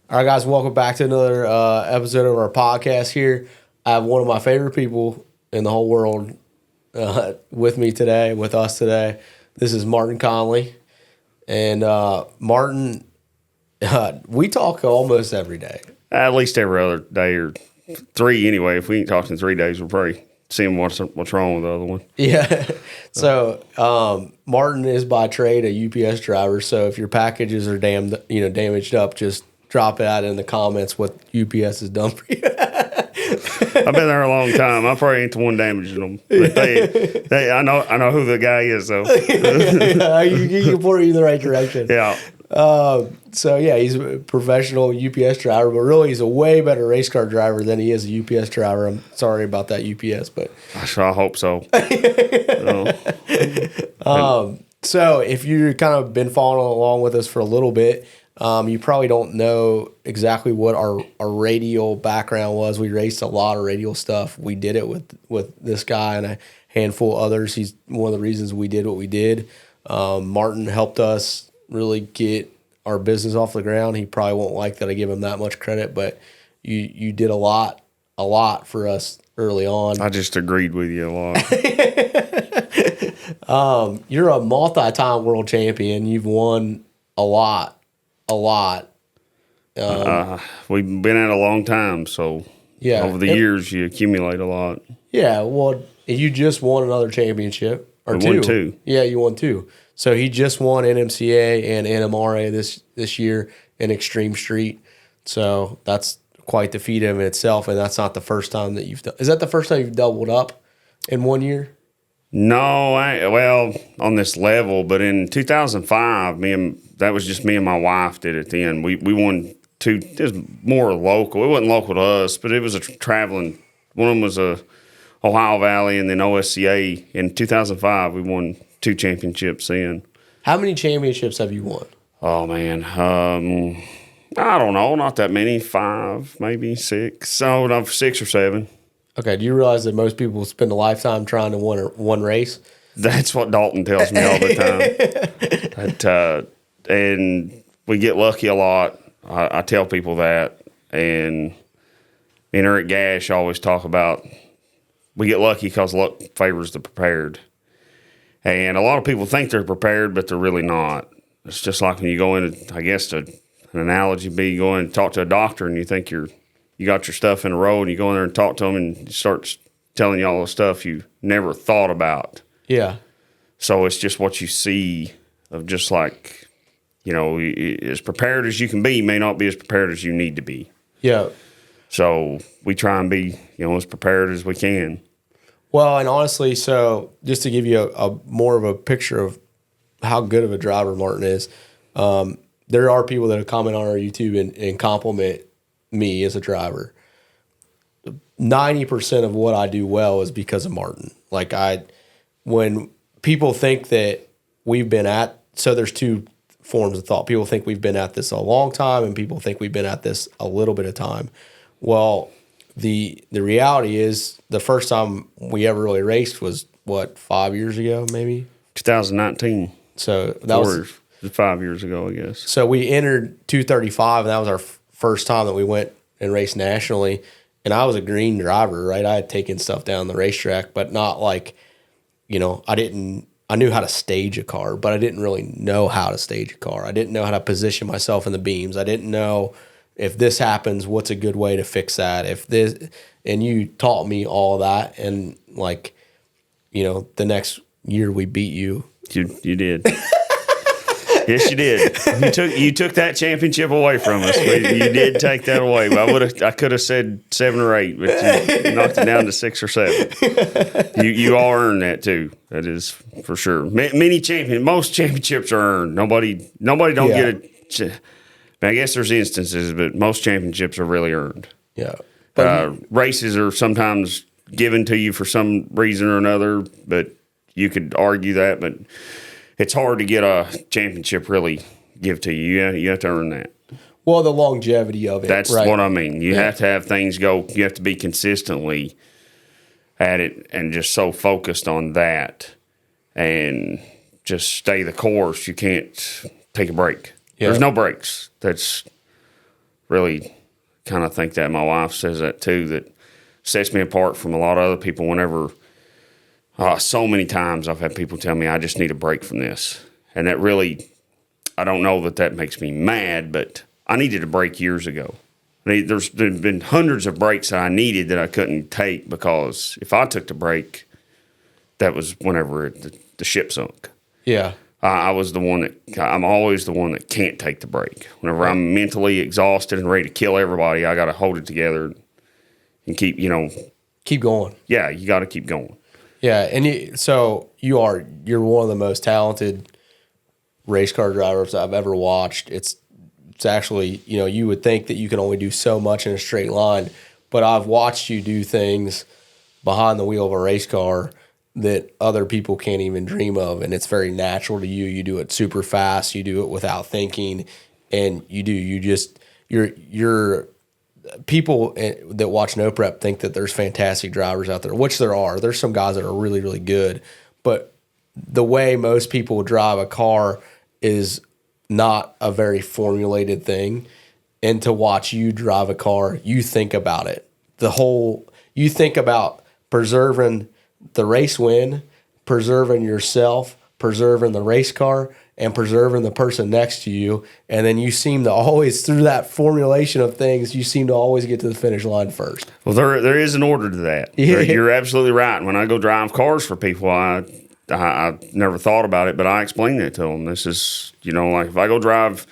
All right, guys, welcome back to another episode of our podcast here. I have one of my favorite people in the whole world with us today. This is Martin Connelley. And Martin, we talk almost every day. At least every other day or three anyway. If we ain't talking 3 days, we're probably seeing what's wrong with the other one. Yeah. So Martin is by trade a UPS driver. So if your packages are damaged up, just drop it out in the comments what UPS has done for you. I've been there a long time. I probably ain't the one damaging them. But I know who the guy is though. you can point you in the right direction. Yeah. So yeah, he's a professional UPS driver, but really he's a way better race car driver than he is a UPS driver. I'm sorry about that UPS, but I hope so. So if you've kind of been following along with us for a little bit, you probably don't know exactly what our radial background was. We raced a lot of radial stuff. We did it with this guy and a handful of others. He's one of the reasons we did what we did. Martin helped us really get our business off the ground. He probably won't like that I give him that much credit, but you did a lot for us early on. I just agreed with you a lot. You're a multi-time world champion. You've won a lot. We've been at a long time, so yeah, over the years you accumulate a lot. Yeah, well, you just won another championship. Or two. Won two. Yeah, you won two. So he just won NMCA and NMRA this year in Extreme Street. So that's quite the feat in itself, and that's not the first time that you've done. Is that the first time you've doubled up in 1 year? No, on this level, but in 2005, that was just me and my wife did it then. We won two. It was more local. It wasn't local to us, but it was a traveling. One of them was a Ohio Valley and then OSCA. In 2005, we won 2 championships then. How many championships have you won? Oh, man. I don't know. Not that many. 5, maybe 6. So, no, 6 or 7. Okay. Do you realize that most people spend a lifetime trying to win one race? That's what Dalton tells me all the time. And we get lucky a lot. I tell people that. And Eric Gash always talk about we get lucky because luck favors the prepared. And a lot of people think they're prepared, but they're really not. It's just like when you go in, I guess an analogy would be you go in and talk to a doctor and you think you got your stuff in a row, and you go in there and talk to them and he starts telling you all the stuff you never thought about. Yeah. So it's just what you see of just like, as prepared as you can be may not be as prepared as you need to be. Yeah. So we try and be, as prepared as we can. Well, and honestly, so just to give you a more of a picture of how good of a driver Martin is, there are people that have commented on our YouTube and compliment me as a driver. 90% of what I do well is because of Martin. Like when people think that we've been so there's two forms of thought. People think we've been at this a long time, and people think we've been at this a little bit of time. Well, the reality is the first time we ever really raced was, 5 years ago, maybe? 2019. So that was 5 years ago, I guess. So we entered 235, and that was our first time that we went and raced nationally. And I was a green driver, right? I had taken stuff down the racetrack, but not like, I knew how to stage a car, but I didn't really know how to stage a car. I didn't know how to position myself in the beams. I didn't know if this happens, what's a good way to fix that? And you taught me all that. And the next year we beat you. You did. Yes, you did. You took that championship away from us. You did take that away. I could have said 7 or 8, but you knocked it down to 6 or 7. You all earned that too. That is for sure. Most championships are earned. Nobody don't get it. I guess there's instances, but most championships are really earned. Yeah. Races are sometimes given to you for some reason or another, but you could argue that, but it's hard to get a championship really give to you. You have to earn that. Well, the longevity of it. That's right? What I mean. You have to have things go. You have to be consistently at it and just so focused on that and just stay the course. You can't take a break. Yeah. There's no breaks. really kind of think that. My wife says that too, that sets me apart from a lot of other people whenever so many times I've had people tell me I just need a break from this. And that really, I don't know that makes me mad, but I needed a break years ago. There's been hundreds of breaks that I needed that I couldn't take because if I took the break, that was whenever the ship sunk. Yeah. I'm always the one that can't take the break. Whenever I'm mentally exhausted and ready to kill everybody, I got to hold it together and keep going. Yeah, you got to keep going. Yeah, and you're one of the most talented race car drivers I've ever watched. It's actually, you would think that you can only do so much in a straight line, but I've watched you do things behind the wheel of a race car that other people can't even dream of, and it's very natural to you. You do it super fast. You do it without thinking, and you're people that watch No Prep think that there's fantastic drivers out there, which there are. There's some guys that are really, really good, but the way most people drive a car is not a very formulated thing. And to watch you drive a car, you think about it. You think about preserving the race win, preserving yourself, preserving the race car, and preserving the person next to you. And then you seem to always, through that formulation of things, you seem to always get to the finish line first. Well, there is an order to that. Yeah. You're absolutely right. When I go drive cars for people, I never thought about it, but I explain that to them. This is, like if I go drive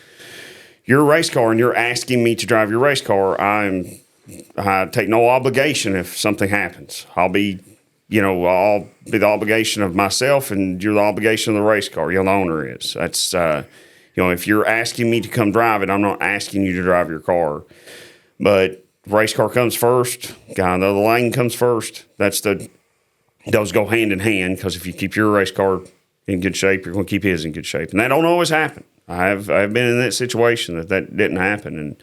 your race car and you're asking me to drive your race car, I take no obligation if something happens. I'll be the obligation of myself, and you're the obligation of the race car. The owner is. That's, if you're asking me to come drive it, I'm not asking you to drive your car. But race car comes first. Guy in the other lane comes first. Those go hand in hand, because if you keep your race car in good shape, you're going to keep his in good shape. And that don't always happen. I've been in that situation that didn't happen.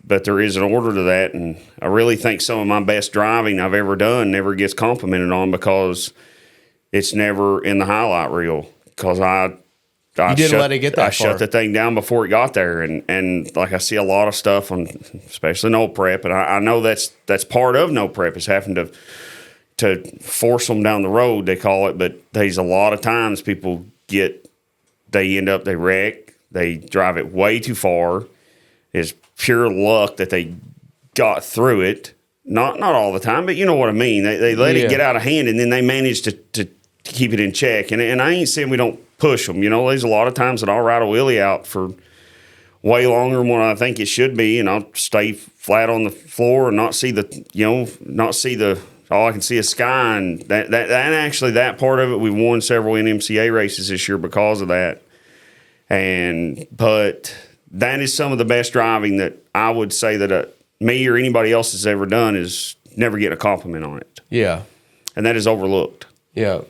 But there is an order to that, and I really think some of my best driving I've ever done never gets complimented on because it's never in the highlight reel. Because I let it get that far. I shut the thing down before it got there, and like I see a lot of stuff on, especially no prep, and I know that's part of no prep is having to force them down the road, they call it. But there's a lot of times people they wreck, they drive it way too far. It's pure luck that they got through it. Not all the time, but you know what I mean. They let it get out of hand, and then they manage to keep it in check. And I ain't saying we don't push them. There's a lot of times that I'll ride a wheelie out for way longer than what I think it should be, and I'll stay flat on the floor and not see all I can see is sky. And that part of it, we won several NMCA races this year because of that. But that is some of the best driving that I would say that me or anybody else has ever done, is never getting a compliment on it. Yeah. And that is overlooked. Yeah.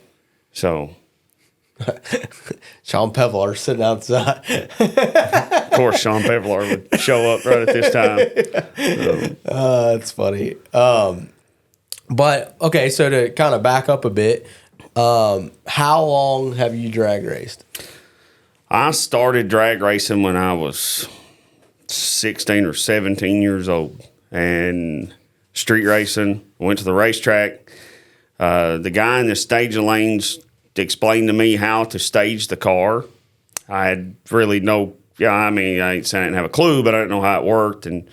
So. Sean Pevlar sitting outside. Of course, Sean Pevlar would show up right at this time. That's funny. But, okay, so to kind of back up a bit, how long have you drag raced? I started drag racing when I was 16 or 17 years old, and street racing. Went to the racetrack. The guy in the staging lanes explained to me how to stage the car. I had really I ain't saying I didn't have a clue, but I didn't know how it worked. And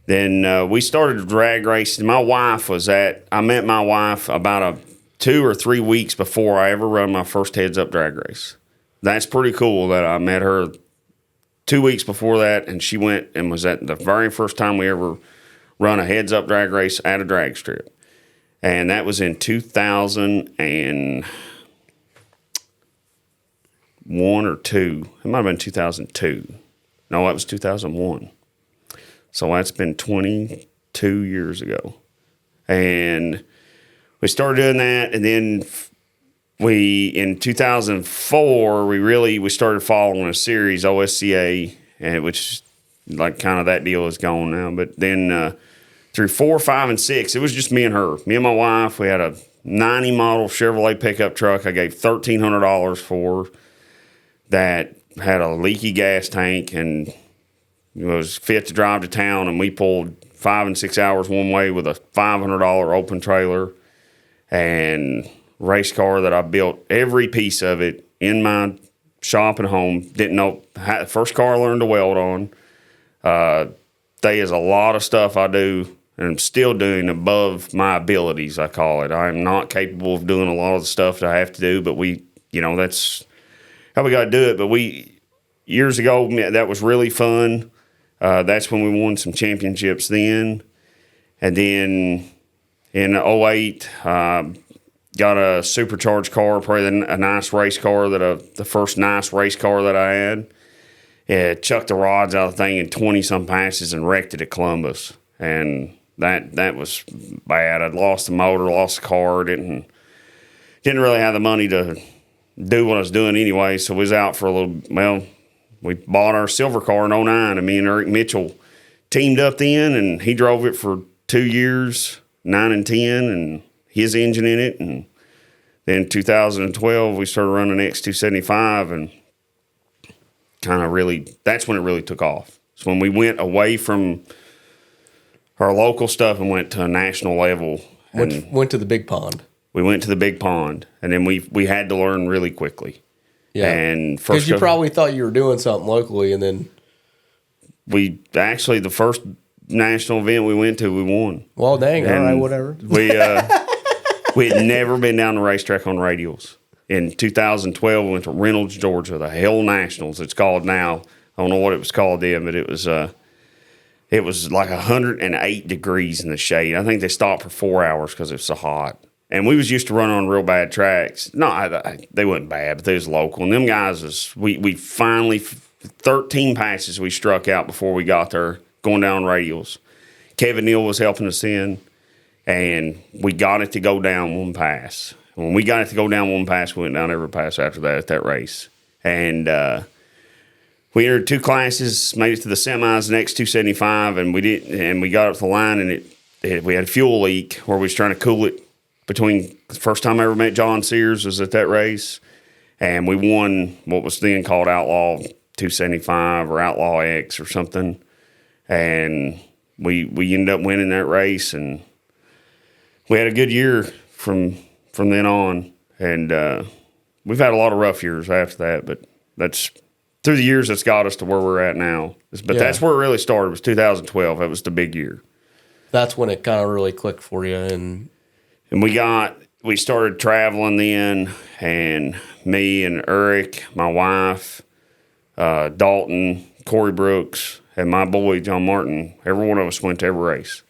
then we started drag racing. I met my wife about 2 or 3 weeks before I ever run my first heads-up drag race. That's pretty cool that I met her 2 weeks before that, and she went and was at the very first time we ever run a heads-up drag race at a drag strip. And that was in 2001 or 2. It might have been 2002. No, that was 2001. So that's been 22 years ago. And we started doing that, and then in 2004, we started following a series, OSCA, which like kind of that deal is gone now. But then through 4, 5, and 6, it was just me and her. Me and my wife, we had a 90 model Chevrolet pickup truck I gave $1,300 for that had a leaky gas tank, and was fit to drive to town, and we pulled 5 and 6 hours one way with a $500 open trailer and race car that I built every piece of it in my shop and home. Didn't know, first car I learned to weld on. There is a lot of stuff I do and I'm still doing above my abilities, I call it. I am not capable of doing a lot of the stuff that I have to do, but that's how we got to do it. But years ago, that was really fun. That's when we won some championships then. And then in 2008, got a supercharged car, probably a nice race car, the first nice race car that I had. It chucked the rods out of the thing in 20-some passes and wrecked it at Columbus. And that was bad. I'd lost the motor, lost the car, didn't really have the money to do what I was doing anyway, so we was out for a little, we bought our silver car in 2009, and me and Eric Mitchell teamed up then, and he drove it for 2 years, 9 and 10, and his engine in it. And then 2012, we started running X275, and that's when it really took off. It's when we went away from our local stuff and went to a national level. Went to the big pond. We went to the big pond, and then we had to learn really quickly. Yeah, and because you probably thought you were doing something locally, and then the first national event we went to, we won. Well, dang, and all right, whatever. We had never been down the racetrack on radials. In 2012, we went to Reynolds, Georgia, the Hell Nationals. It's called now. I don't know what it was called then, but it was like 108 degrees in the shade. I think they stopped for 4 hours because it was so hot. And we was used to run on real bad tracks. No, they wasn't bad, but they was local. And them guys we finally 13 passes we struck out before we got there, going down radials. Kevin Neal was helping us in, and we got it to go down one pass. When we got it to go down one pass, we went down every pass after that at that race. And we entered 2 classes, made it to the semis, the X275, and we got up to the line, and we had a fuel leak where we was trying to cool it. The first time I ever met John Sears was at that race, and we won what was then called Outlaw 275 or Outlaw X or something, and we ended up winning that race, and we had a good year from then on, and we've had a lot of rough years after that, but that's through the years that's got us to where we're at now. But that's where it really started, was 2012. That was the big year. That's when it kind of really clicked for you, and we started traveling then, and me and Eric, my wife, Dalton, Corey Brooks, and my boy, John Martin, every one of us went to every race.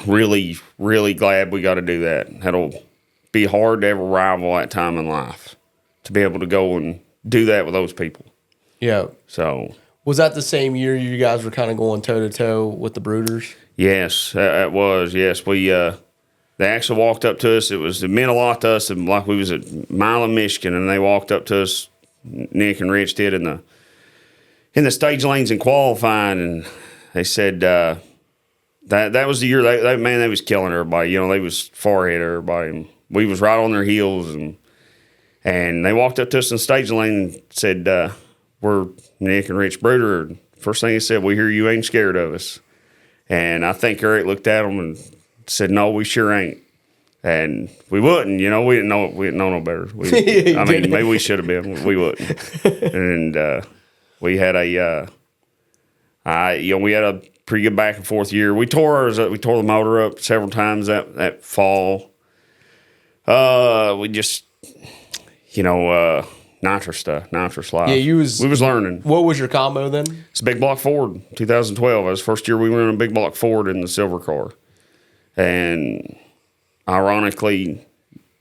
Really, really glad we got to do that. That'll be hard to ever rival that time in life, to be able to go and do that with those people. Yeah. So was that the same year you guys were kind of going toe-to-toe with the Brooders? Yes, it was. Yes, they actually walked up to us. It meant a lot to us. Like we was at Milan, Michigan, and they walked up to us. Nick and Rich did in the stage lanes and qualifying, and they said that was the year they was killing everybody. They was far ahead of everybody. And we was right on their heels, and they walked up to us in the stage lane and said, "We're Nick and Rich Bruder." First thing he said, "We hear you ain't scared of us." And I think Eric looked at them and said, "No, we sure ain't." And we wouldn't, we didn't know no better. Maybe we should have been. We wouldn't. And we had we had a pretty good back and forth year. We tore the motor up several times that fall. We just, nitrous life. Yeah, we was learning. What was your combo then? It's a big block Ford, 2012. That was the first year we went in a big block Ford in the silver car. And ironically,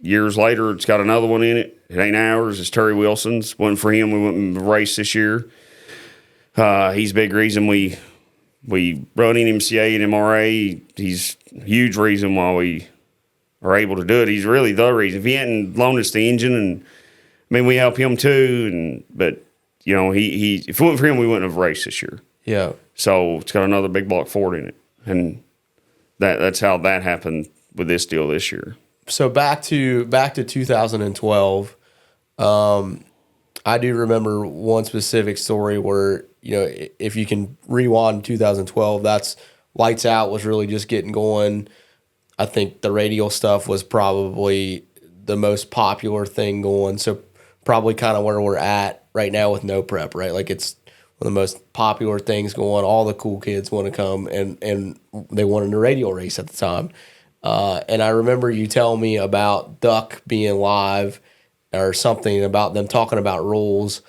years later, it's got another one in it. It ain't ours. It's Terry Wilson's. Wasn't for him. We went in the race this year. He's a big reason we run NMCA and MRA. He's a huge reason why we are able to do it. He's really the reason. If he hadn't loaned us the engine, we help him too. But he if it wasn't for him, we wouldn't have raced this year. Yeah. So it's got another big block Ford in it, and that's how that happened with this deal this year. So back to 2012, I do remember one specific story where if you can rewind 2012, that's Lights Out was really just getting going. I think the radial stuff was probably the most popular thing going. So probably kind of where we're at right now with No Prep, right? Like it's one of the most popular things going. All the cool kids want to come, and they wanted a radial race at the time. And I remember you telling me about Duck being live or something about them talking about rules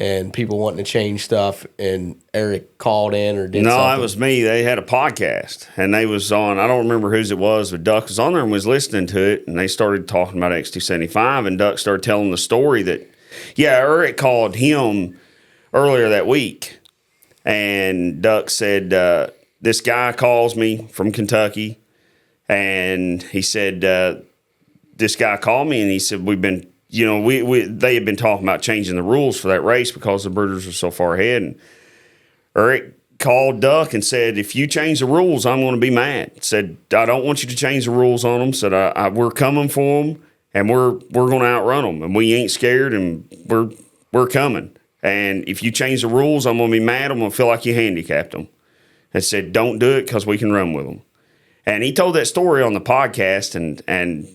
and people wanting to change stuff, and Eric called in or did something. No, that was me. They had a podcast, and they was on, I don't remember whose it was, but Duck was on there and was listening to it, and they started talking about X275, and Duck started telling the story that, Eric called him earlier that week, and Duck said, this guy calls me from Kentucky, and he said, this guy called me, and he said, we've been they had been talking about changing the rules for that race because the Breeders were so far ahead. And Eric called Duck and said, if you change the rules, I'm going to be mad. Said, I don't want you to change the rules on them. Said, we're coming for them, and we're going to outrun them, and we ain't scared, and we're coming. And if you change the rules, I'm going to be mad. I'm going to feel like you handicapped them. And said, don't do it because we can run with them. And he told that story on the podcast, and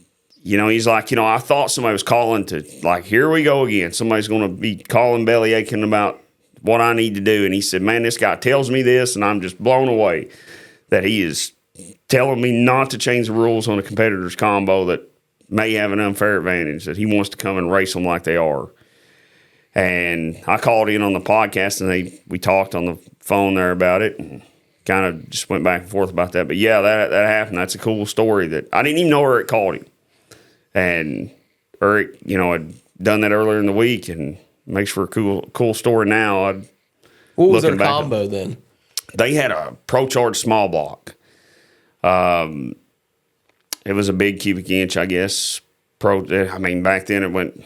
he's like, I thought somebody was calling to, like, here we go again. Somebody's going to be calling, belly aching about what I need to do. And he said, man, this guy tells me this, and I'm just blown away that he is telling me not to change the rules on a competitor's combo that may have an unfair advantage, that he wants to come and race them like they are. And I called in on the podcast, and we talked on the phone there about it, and kind of just went back and forth about that. But, that happened. That's a cool story that I didn't even know Eric called him. And Eric, had done that earlier in the week, and makes for a cool story now. What was their combo then? They had a Pro Charge small block. It was a big cubic inch, I guess. Back then it went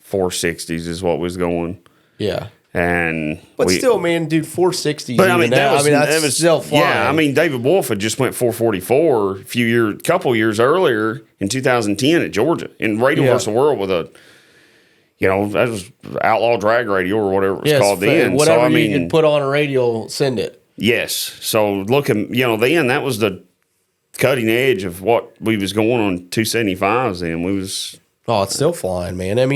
460s is what was going. Yeah. But still, man, dude, 460s. But that's still flying. Yeah, David Wolf had just went 444 a couple years earlier in 2010 at Georgia in Radial versus the World with a, that was Outlaw Drag Radial or whatever it was called then. Whatever you could put on a radial, send it. Yes. So looking, then that was the cutting edge of what we was going on 275s then. We was. Oh, it's still flying, man. And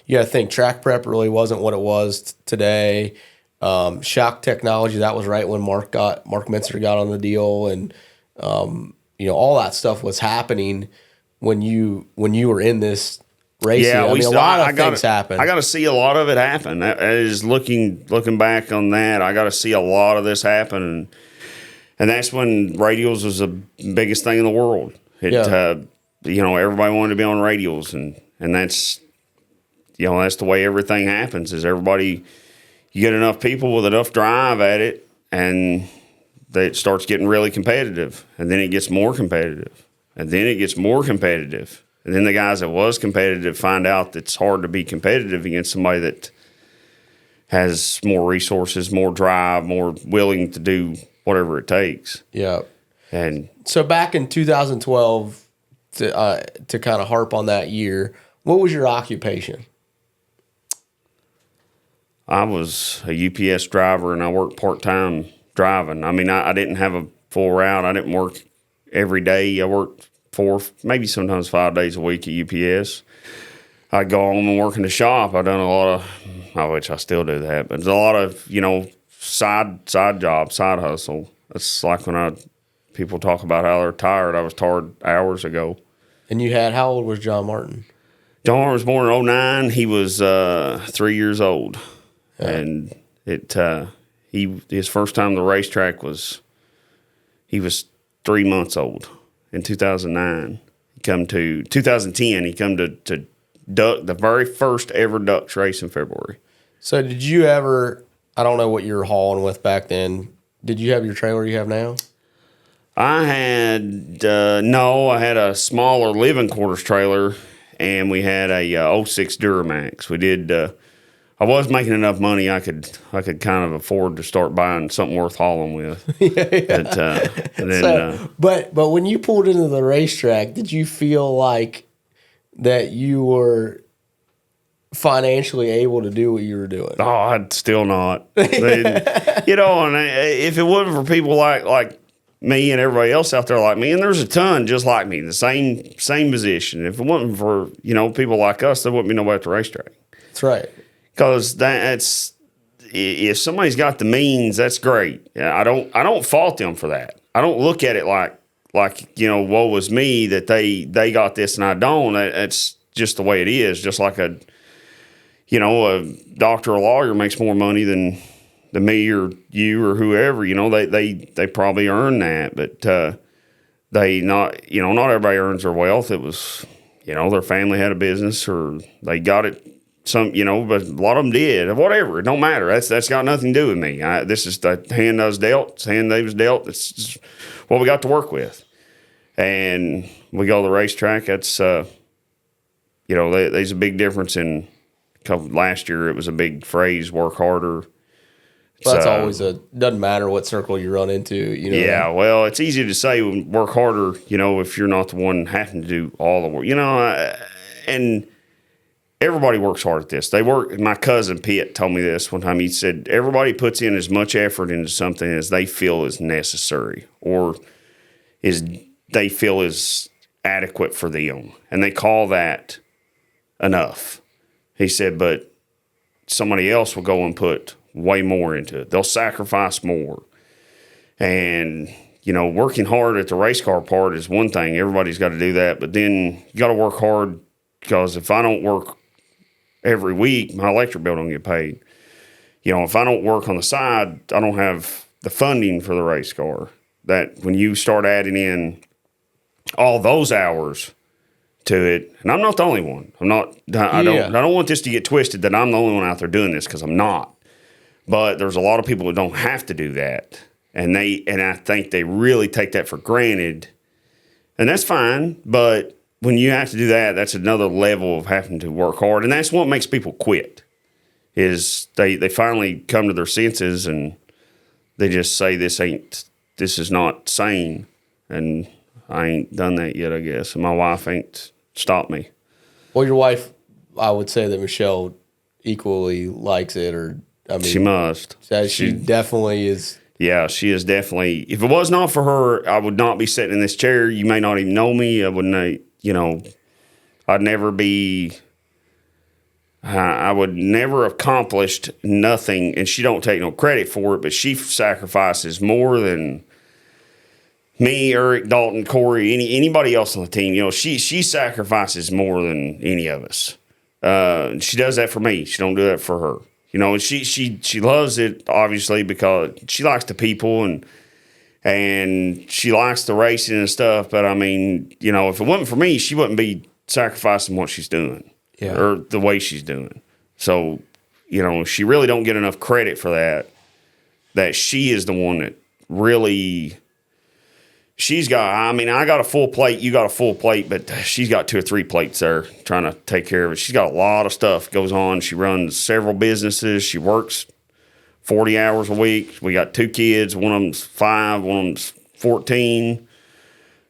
you got to think track prep really wasn't what it was today. Shock technology, that was right when Mark Minster got on the deal, and all that stuff was happening when you were in this racing. Yeah, a lot of things happened. I got to see a lot of it happen. That is looking back on that. I got to see a lot of this happen, and that's when radials was the biggest thing in the world. Everybody wanted to be on radials, and that's, that's the way everything happens. Is you get enough people with enough drive at it, and it starts getting really competitive, and then it gets more competitive, and then it gets more competitive, and then the guys that was competitive find out that it's hard to be competitive against somebody that has more resources, more drive, more willing to do whatever it takes. Yeah. And so back in 2012. To kind of harp on that year, what was your occupation? I was a UPS driver, and I worked part-time driving. I didn't have a full route. I didn't work every day. I worked 4, maybe sometimes 5 days a week at UPS. I'd go home and work in the shop. I've done a lot of, which I still do that, but there's a lot of, side job, side hustle. It's like when people talk about how they're tired. I was tired hours ago. And how old was John Martin? John Martin was born in 2009. He was 3 years old. Yeah. And his first time on the racetrack he was 3 months old in 2009. 2010, he come to Duck, the very first ever Ducks race in February. So did you ever, I don't know what you were hauling with back then, did you have your trailer you have now? I had I had a smaller living quarters trailer, and we had a 06 Duramax. We did. I was making enough money I could kind of afford to start buying something worth hauling with. But when you pulled into the racetrack, did you feel like that you were financially able to do what you were doing? Oh, I'd still not. You know, and if it wasn't for people like me and everybody else out there like me, and there's a ton just like me, the same position. If it wasn't for, you know, people like us, there wouldn't be nobody at the racetrack. That's right. Because that's if somebody's got the means, that's great. I don't fault them for that. I don't look at it like you know, woe was me that they got this and I don't. That's just the way it is. Just like a doctor or lawyer makes more money than me or you or whoever. You know, they probably earn that, but not everybody earns their wealth. It was, you know, their family had a business or they got it. Some, you know, but a lot of them did. Whatever, it don't matter. That's got nothing to do with me. This is the hand I was dealt. It's the hand they was dealt. It's just what we got to work with. And we go to the racetrack. That's, you know, there's a big difference in. Last year, it was a big phrase: work harder. Well, that's always doesn't matter what circle you run into. You know. Yeah, well, it's easy to say work harder. You know, if you're not the one having to do all the work. You know, and everybody works hard at this. They work. My cousin Pitt told me this one time. He said everybody puts in as much effort into something as they feel is necessary or they feel is adequate for them, and they call that enough. He said, but somebody else will go and put way more into it. They'll sacrifice more. And, you know, working hard at the race car part is one thing. Everybody's got to do that. But then you got to work hard because if I don't work every week, my electric bill don't get paid. You know, if I don't work on the side, I don't have the funding for the race car. That when you start adding in all those hours to it, and I'm not the only one. I don't want this to get twisted that I'm the only one out there doing this, because I'm not. But there's a lot of people who don't have to do that, and I think they really take that for granted, and that's fine. But when you have to do that, that's another level of having to work hard, and that's what makes people quit. Is they finally come to their senses and they just say this is not sane, and I ain't done that yet, I guess, and my wife ain't stopped me. Well, your wife, I would say that Michelle equally likes it, or I mean, she must. She definitely is. Yeah, she is definitely. If it was not for her, I would not be sitting in this chair. You may not even know me. I wouldn't. You know, I'd never be. I would never accomplished nothing, and she don't take no credit for it. But she sacrifices more than me, Eric, Dalton, Corey, anybody else on the team. You know, she sacrifices more than any of us. She does that for me. She don't do that for her. You know, and she loves it, obviously, because she likes the people and she likes the racing and stuff. But, I mean, you know, if it wasn't for me, she wouldn't be sacrificing what she's doing or the way she's doing. So, you know, she really don't get enough credit for that she is the one that really – she's got, I mean, I got a full plate, you got a full plate, but she's got 2 or 3 plates there trying to take care of it. She's got a lot of stuff goes on. She runs several businesses. She works 40 hours a week. We got 2 kids. One of them's 5, one of them's 14,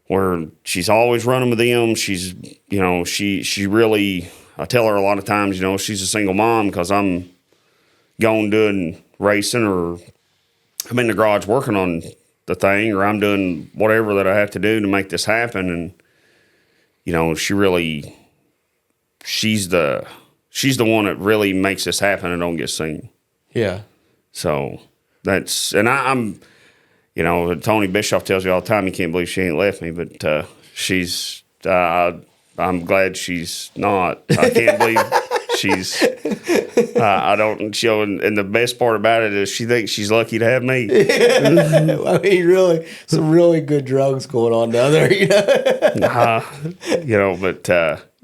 where she's always running with them. She's, you know, she really, I tell her a lot of times, you know, she's a single mom because I'm going doing racing, or I'm in the garage working on the thing, or I'm doing whatever that I have to do to make this happen. And, you know, she's the one that really makes this happen and don't get seen. Yeah. So that's, and I'm, you know, Tony Bischoff tells you all the time, he can't believe she ain't left me, but she's, I'm glad she's not. I can't believe she's, I don't show, and the best part about it is she thinks she's lucky to have me. I mean, really, some really good drugs going on down there, you know. You know, but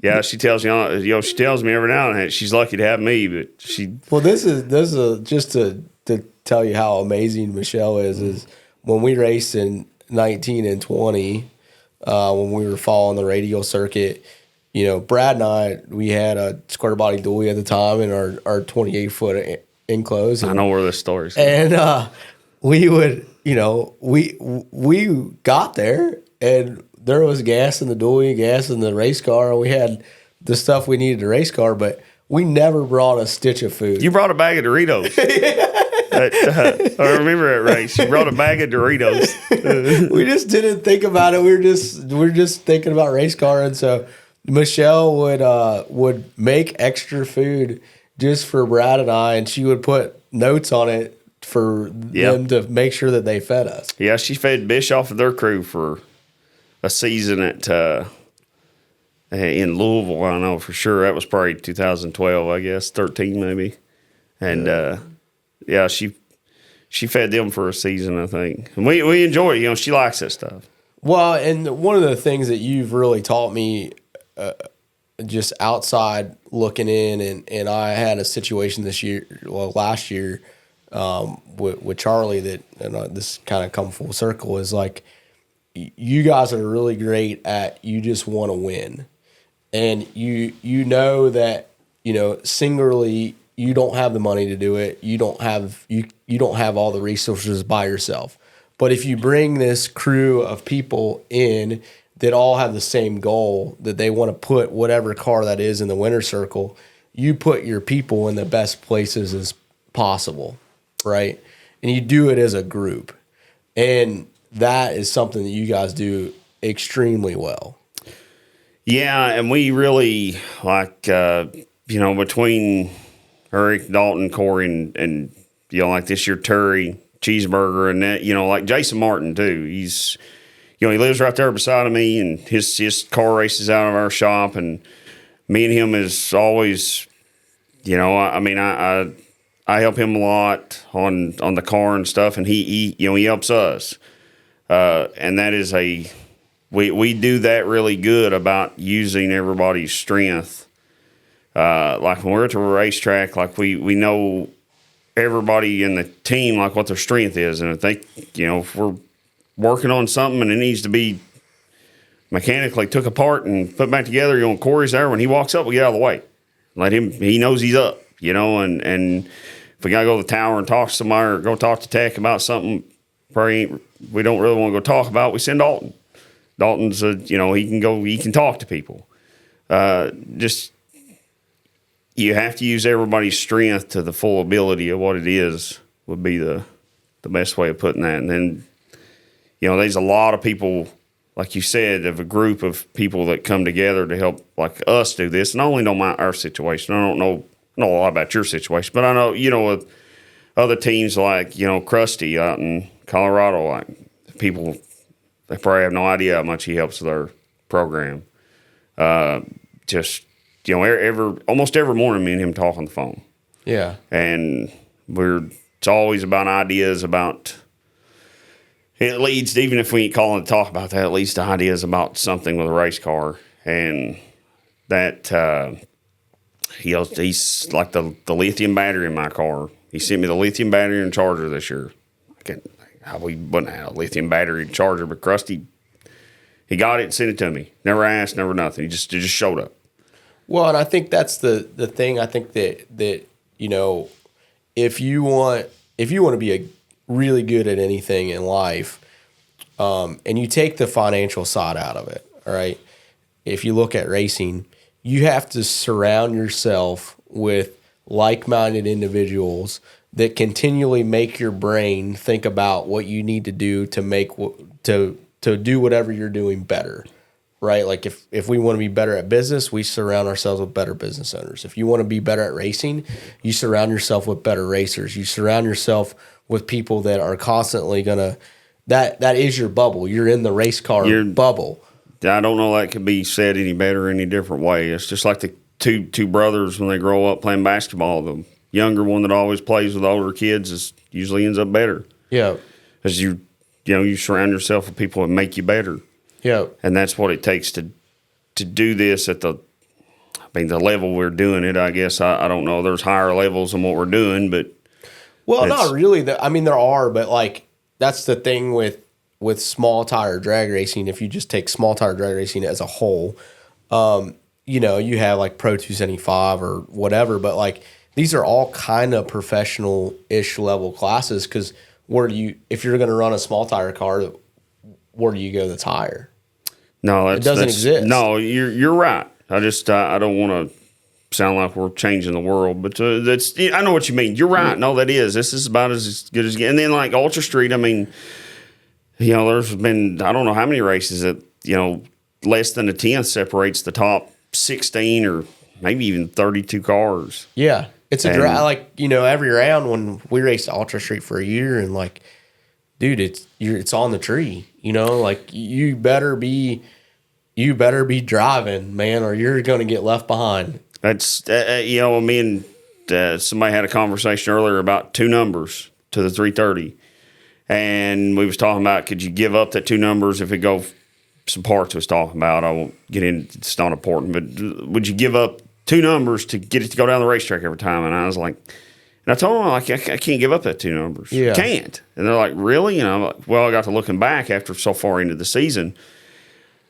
yeah, she tells me, you know, she tells me every now and then she's lucky to have me, but she. Well, this is just to tell you how amazing Michelle is when we raced in 19 and 20, when we were following the radial circuit. You know, Brad and I, we had a square body dually at the time in our 28-foot enclosed. I know where this story's and we would, you know, we got there and there was gas in the dually, gas in the race car, and we had the stuff we needed to race car, but we never brought a stitch of food. You brought a bag of Doritos. I remember at race. You brought a bag of Doritos. We just didn't think about it. We were just thinking about race car, and so Michelle would make extra food just for Brad and I, and she would put notes on it for them to make sure that they fed us. Yeah, she fed Bischoff and their crew for a season at in Louisville. I don't know for sure. That was probably 2012, I guess, 13 maybe. And she fed them for a season, I think. And we enjoy it. You know, she likes that stuff. Well, and one of the things that you've really taught me, just outside looking in, and I had a situation last year, with Charlie that, and this kind of come full circle, is like, you guys are really great at, you just want to win. And you know that, singularly, you don't have the money to do it. You don't have all the resources by yourself. But if you bring this crew of people in that all have the same goal, that they want to put whatever car that is in the winner's circle, you put your people in the best places as possible, right? And you do it as a group. And that is something that you guys do extremely well. Yeah, and we really, between Eric, Dalton, Corey, and like this year, Terry, Cheeseburger, and that, like Jason Martin, too. He's, he lives right there beside of me, and his car races out of our shop, and me and him is always, I help him a lot on the car and stuff, and he helps us. And that is we do that really good about using everybody's strength. Like when we're at the racetrack, like we know everybody in the team, like what their strength is. And if they, if we're working on something and it needs to be mechanically took apart and put back together, Corey's there. When he walks up, we get out of the way. Let him, he knows he's up, and if we got to go to the tower and talk to somebody or go talk to tech about something, we don't really want to go talk about, we send Dalton. Dalton's, he can talk to people. You have to use everybody's strength to the full ability of what it is, would be the best way of putting that. And then, there's a lot of people, like you said, of a group of people that come together to help, like us, do this. And I only know our situation. I don't know a lot about your situation, but I know, with other teams like, Krusty out in Colorado, like people, they probably have no idea how much he helps their program. Almost every morning, me and him talk on the phone. Yeah. And it's always about ideas about, it leads, even if we ain't calling to talk about that, it leads to ideas about something with a race car. And that, he's like the lithium battery in my car. He sent me the lithium battery and charger this year. We wouldn't have a lithium battery charger, but Krusty, he got it and sent it to me. Never asked, never nothing. It just showed up. Well, and I think that's the thing. I think that if you want to be really good at anything in life, and you take the financial side out of it, all right. If you look at racing, you have to surround yourself with like-minded individuals that continually make your brain think about what you need to do to do whatever you're doing better, right? Like if we want to be better at business, we surround ourselves with better business owners. If you want to be better at racing, you surround yourself with better racers. You surround yourself with people that are constantly that is your bubble. You're in the race car bubble. I don't know that could be said any better, any different way. It's just like the two brothers when they grow up playing basketball. The younger one that always plays with the older kids usually ends up better. Yeah. Because you surround yourself with people that make you better. Yeah. And that's what it takes to do this at the level we're doing it. I guess I don't know. There's higher levels than what we're doing, but not really. There are, but like that's the thing with small tire drag racing. If you just take small tire drag racing as a whole, you have like Pro 275 or whatever, but like these are all kind of professional-ish level classes because if you're going to run a small tire car, where do you go that's higher? No, it doesn't exist. No, you're right. I just I don't want to sound like we're changing the world, but that's, I know what you mean. You're right. No, that is. This is about as good as, and then like Ultra Street, I mean, there's been, I don't know how many races that, less than a tenth separates the top 16 or maybe even 32 cars. Yeah. It's every round when we raced Ultra Street for a year and like, dude, it's on the tree, like you better be driving, man, or you're going to get left behind. That's, me and somebody had a conversation earlier about 2 numbers to the 330. And we was talking about, could you give up that 2 numbers if it go, some parts was talking about, I won't get in, it's not important, but would you give up 2 numbers to get it to go down the racetrack every time? And I was like, and I told them, like, I can't give up that 2 numbers. Yeah. Can't. And they're like, really? And I'm like, well, I got to looking back after so far into the season.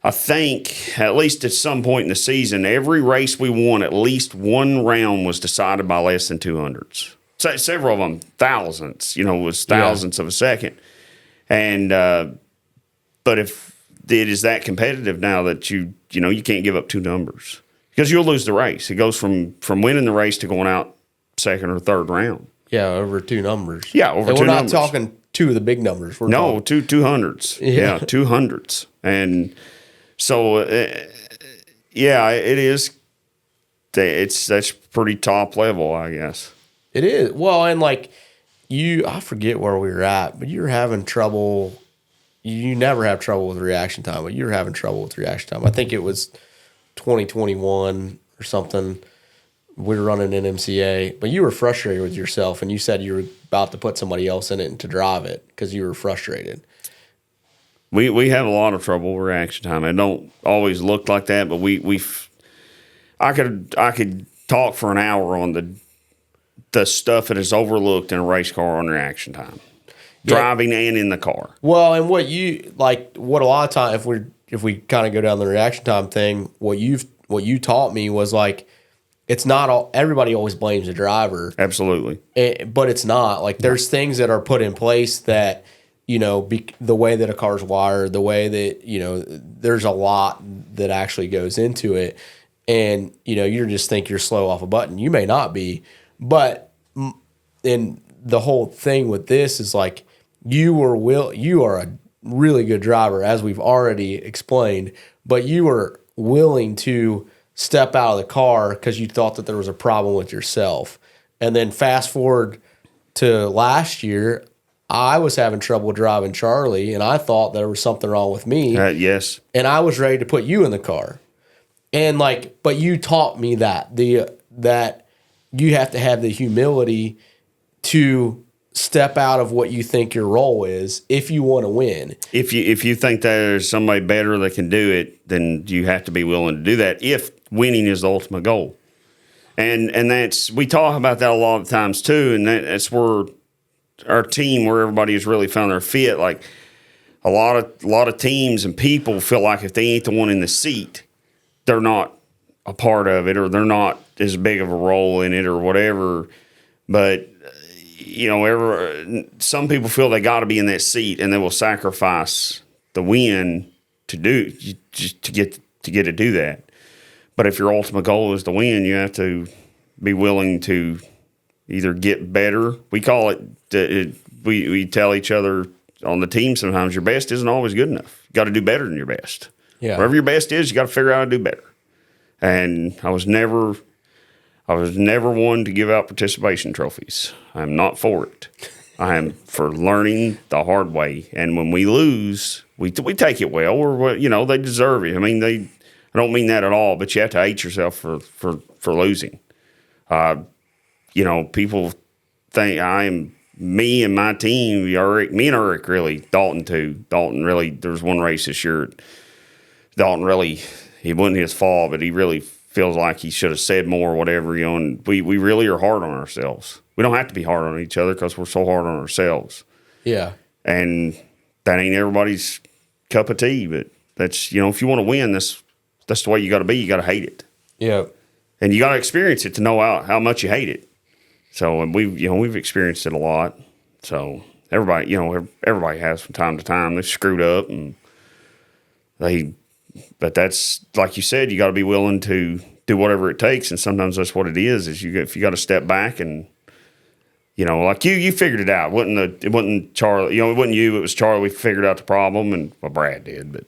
I think, at least at some point in the season, every race we won, at least one round was decided by less than 200s. Several of them, thousandths, was thousandths of a second. And, but if it is that competitive now that you can't give up 2 numbers because you'll lose the race. It goes from winning the race to going out second or third round. Yeah, over 2 numbers. Yeah, over 2 numbers. We're not talking 2 of the big numbers. We're talking 2 200s. Yeah, 2 hundreds. And so, it is. That's pretty top level, I guess. It is. Well, and like I forget where we were at, but you were having trouble. You never have trouble with reaction time, but you were having trouble with reaction time. I think it was 2021 or something. We were running an MCA, but you were frustrated with yourself, and you said you were about to put somebody else in it and to drive it because you were frustrated. We have a lot of trouble with reaction time. It don't always look like that, but I could talk for an hour on the stuff that is overlooked in a race car on reaction time, driving and in the car. Well, and what a lot of time if we kind of go down the reaction time thing, what you taught me was like, it's not all, everybody always blames the driver. Absolutely. But it's not. Like, there's things that are put in place that, the way that a car's wired, the way that, there's a lot that actually goes into it. And, you just think you're slow off a button. You may not be. But and the whole thing with this is like, you are a really good driver, as we've already explained, but you were willing to step out of the car because you thought that there was a problem with yourself. And then fast forward to last year, I was having trouble driving Charlie, and I thought there was something wrong with me. Yes. And I was ready to put you in the car. And but you taught me that you have to have the humility to step out of what you think your role is if you want to win. If you think there's somebody better that can do it, then you have to be willing to do that if winning is the ultimate goal. And that's, we talk about that a lot of times too, and that's where our team, where everybody has really found their fit. Like a lot of teams and people feel like if they ain't the one in the seat, they're not a part of it, or they're not as big of a role in it, or whatever. But some people feel they got to be in that seat, and they will sacrifice the win to get to do that. But if your ultimate goal is to win, you have to be willing to either get better. We call it. We tell each other on the team sometimes your best isn't always good enough. You got to do better than your best. Yeah. Whatever your best is, you got to figure out how to do better. And I was never one to give out participation trophies. I'm not for it. I am for learning the hard way. And when we lose, we take it well, or they deserve it. I mean, I don't mean that at all, but you have to hate yourself for losing. People think me and my team, me and Eric, really, Dalton too. Dalton really, there was one race this year. Dalton really, it wasn't his fault, but he really feels like he should have said more or whatever, and we really are hard on ourselves. We don't have to be hard on each other because we're so hard on ourselves. Yeah. And that ain't everybody's cup of tea, but that's, if you want to win, that's the way you got to be. You got to hate it. Yeah. And you got to experience it to know how much you hate it. So, and we've experienced it a lot. So everybody has from time to time. They screwed up, but that's, like you said, you got to be willing to do whatever it takes. And sometimes that's what it is if you got to step back and, like you figured it out. It wasn't Charlie, it wasn't you, it was Charlie. We figured out the problem, and Brad did, but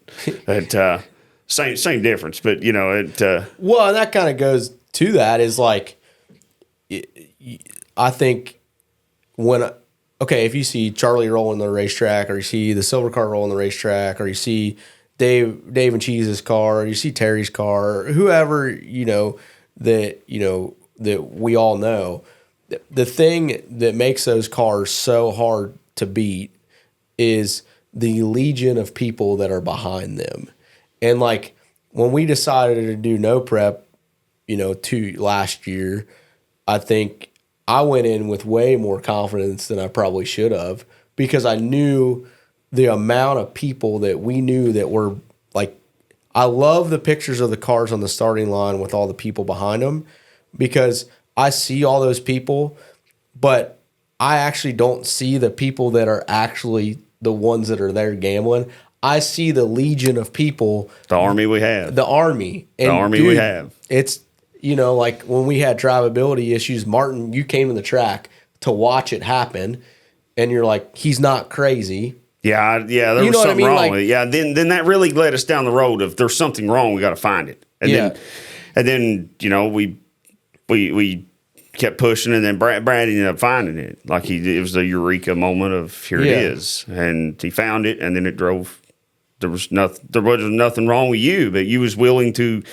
same difference. But well, and that kind of goes to that is like, I think if you see Charlie rolling the racetrack, or you see the silver car rolling the racetrack, or you see Dave and Cheese's car, or you see Terry's car, or whoever, that we all know, the thing that makes those cars so hard to beat is the legion of people that are behind them. And like when we decided to do no prep, last year, I think I went in with way more confidence than I probably should have, because I knew the amount of people that we knew that were like, I love the pictures of the cars on the starting line with all the people behind them, because I see all those people, but I actually don't see the people that are actually the ones that are there gambling. I see the legion of people. The army we have. The army. And we have. It's, like when we had drivability issues, Martin, you came to the track to watch it happen, and you're like, he's not crazy. Yeah, there was something wrong with it. Yeah, then that really led us down the road of there's something wrong, we got to find it. And then we kept pushing, and then Brad ended up finding it. Like it was a eureka moment of here it is, and he found it, and then it drove. There was nothing wrong with you, but you was willing to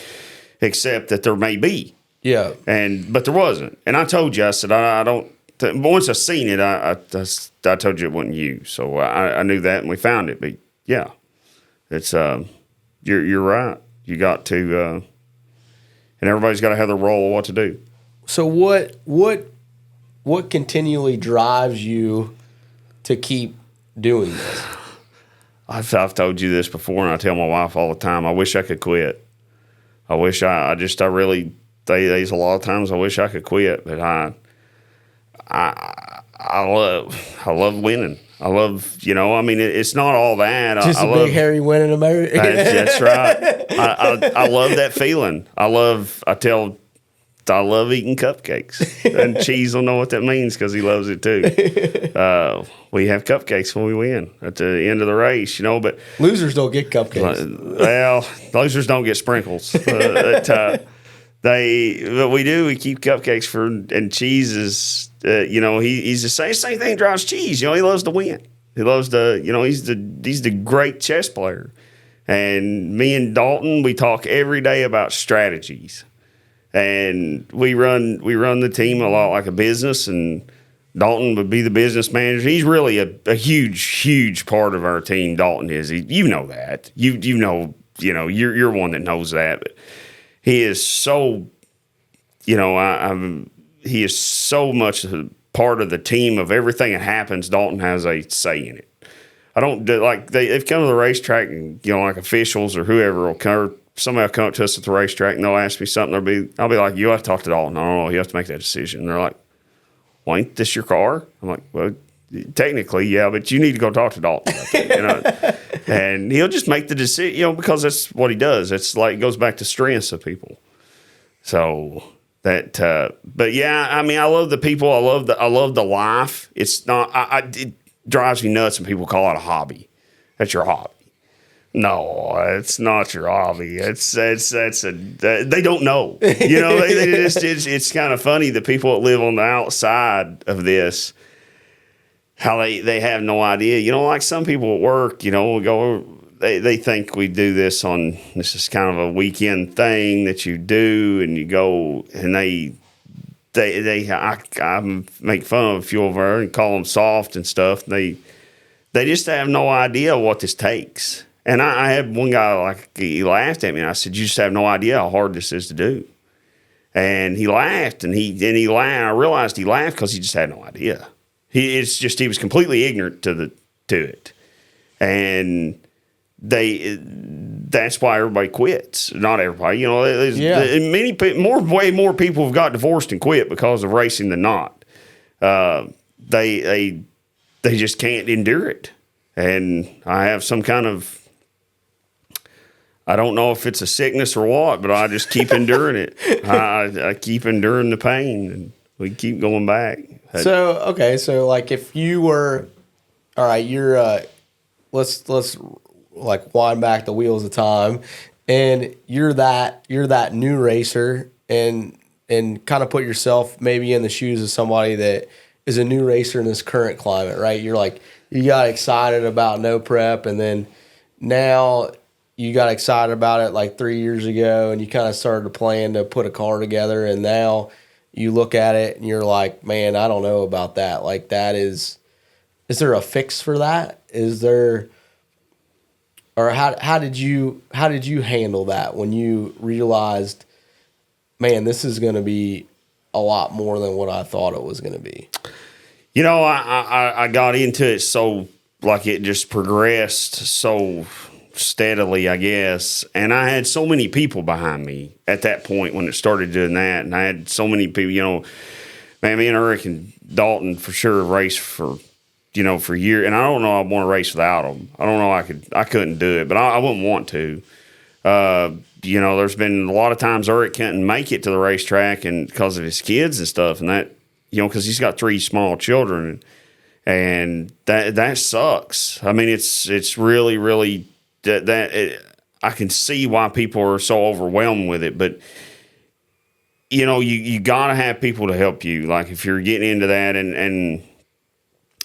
accept that there may be. Yeah, but there wasn't. And I told you, I said I don't. Once I seen it, I told you it wasn't you. So I knew that, and we found it. But yeah, it's you're right. You got to, and everybody's got to have their role of what to do. So what continually drives you to keep doing this? I've told you this before, and I tell my wife all the time. I wish I could quit. I wish I really. There's a lot of times I wish I could quit, but I love winning. I love, it's not all that. Just a big, hairy winning American. That's right. I love that feeling. I love eating cupcakes. And Cheese don't know what that means because he loves it too. We have cupcakes when we win at the end of the race, but losers don't get cupcakes. Well, losers don't get sprinkles. But we do. We keep cupcakes and Cheese is, he's the same thing drives Cheese. He loves to win. He loves to, he's the great chess player. And me and Dalton, we talk every day about strategies. And we run the team a lot like a business, and Dalton would be the business manager. He's really a huge part of our team. Dalton is. You know that. You're one that knows that. But he is so, he is so much a part of the team of everything that happens. Dalton has a say in it. I don't like they've come to the racetrack and like officials or whoever will come. Somebody will come up to us at the racetrack and they'll ask me something. I'll be like, you have to talk to Dalton. No, you have to make that decision. And they're like, well, ain't this your car? I'm like, well, technically, yeah, but you need to go talk to Dalton about that, And he'll just make the decision, because that's what he does. It's like, it goes back to strengths of people. So that, but yeah, I love the people. I love the life. It's not, it drives me nuts when people call it a hobby. That's your hobby. No, it's not your hobby. They don't know. It's kind of funny, the people that live on the outside of this, how they have no idea. Like some people at work, they think we do this is kind of a weekend thing that you do, and you go and I make fun of a few of them and call them soft and stuff. They just have no idea what this takes. And I had one guy, he laughed at me, and I said, you just have no idea how hard this is to do. And he laughed, and he laughed. I realized he laughed because he just had no idea. He was completely ignorant to it. And that's why everybody quits. Not everybody, way more people have got divorced and quit because of racing than not. They just can't endure it. And I have some kind of, I don't know if it's a sickness or what, but I just keep enduring it. I keep enduring the pain, and we keep going back. So, okay. So like if you were, all right, you're, let's like wind back the wheels of time, and you're that new racer, and kind of put yourself maybe in the shoes of somebody that is a new racer in this current climate, right? You're like, you got excited about no prep, and then now you got excited about it like 3 years ago, and you kind of started to plan to put a car together, and now you look at it and you're like, man, I don't know about that. Like that is there a fix for that? Is there, or how did you handle that when you realized, man, this is going to be a lot more than what I thought it was going to be? You know, I got into it so like it just progressed so steadily, I guess. And I had so many people behind me at that point when it started doing that. And I had so many people, you know, man, me and Eric and Dalton for sure raced for, you know, for years. And I don't know I want to race without them. I don't know I couldn't do it, but I wouldn't want to. You know, there's been a lot of times Eric couldn't make it to the racetrack and because of his kids and stuff, and that, you know, because he's got 3 small children, and that sucks. I mean, it's really, really I can see why people are so overwhelmed with it, but you know, you got to have people to help you. Like if you're getting into that, and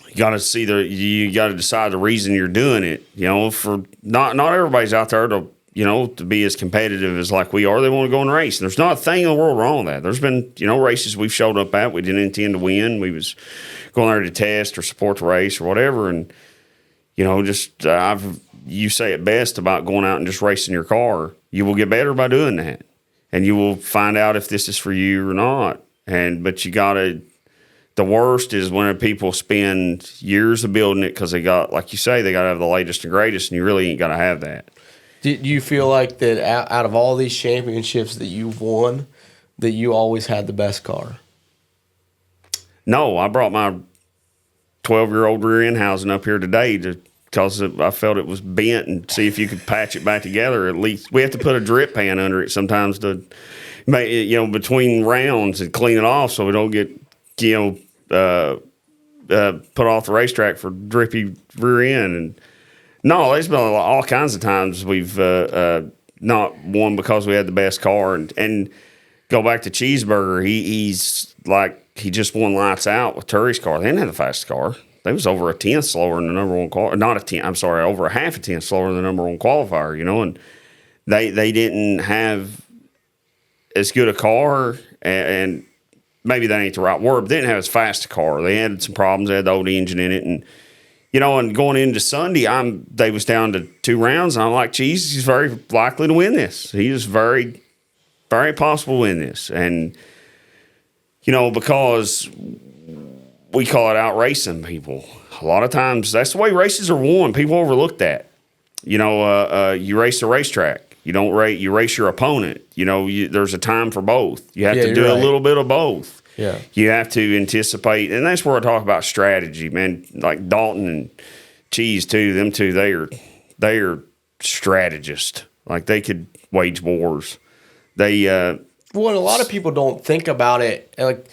you got to you got to decide the reason you're doing it. You know, for not everybody's out there to, you know, to be as competitive as like we are. They want to go and race. And there's not a thing in the world wrong with that. There's been, you know, races we've showed up at, we didn't intend to win. We was going there to test or support the race or whatever. And, you know, just you say it best about going out and just racing your car. You will get better by doing that. And you will find out if this is for you or not. But you got to, the worst is when people spend years of building it because they got, like you say, they got to have the latest and greatest, and you really ain't got to have that. Do you feel like that out of all these championships that you've won, that you always had the best car? No, I brought my 12-year-old rear end housing up here today because I felt it was bent, and see if you could patch it back together. At least we have to put a drip pan under it sometimes to make it, you know, between rounds and clean it off so we don't get, you know, put off the racetrack for drippy rear end. And no, there's been all kinds of times we've not won because we had the best car. And go back to Cheeseburger, he's like, he just won lights out with Turry's car. They didn't have the fastest car. They was over a tenth slower than the number one qualifier. Not a tenth, I'm sorry, over a half a tenth slower than the number one qualifier, you know. And they didn't have as good a car, and maybe that ain't the right word, but they didn't have as fast a car. They had some problems. They had the old engine in it. And, you know, and going into Sunday, they was down to 2 rounds, and I'm like, geez, he's very likely to win this. He is very, very possible to win this. And, you know, because we call it out racing people. A lot of times, that's the way races are won. People overlook that. You know, you race the racetrack. You don't race. You race your opponent. You know, there's a time for both. You have to do a little bit of both. Yeah. You have to anticipate, and that's where I talk about strategy, man. Like Dalton and Cheese too. Them two, they are strategists. Like they could wage wars. They well, a lot of people don't think about it. Like,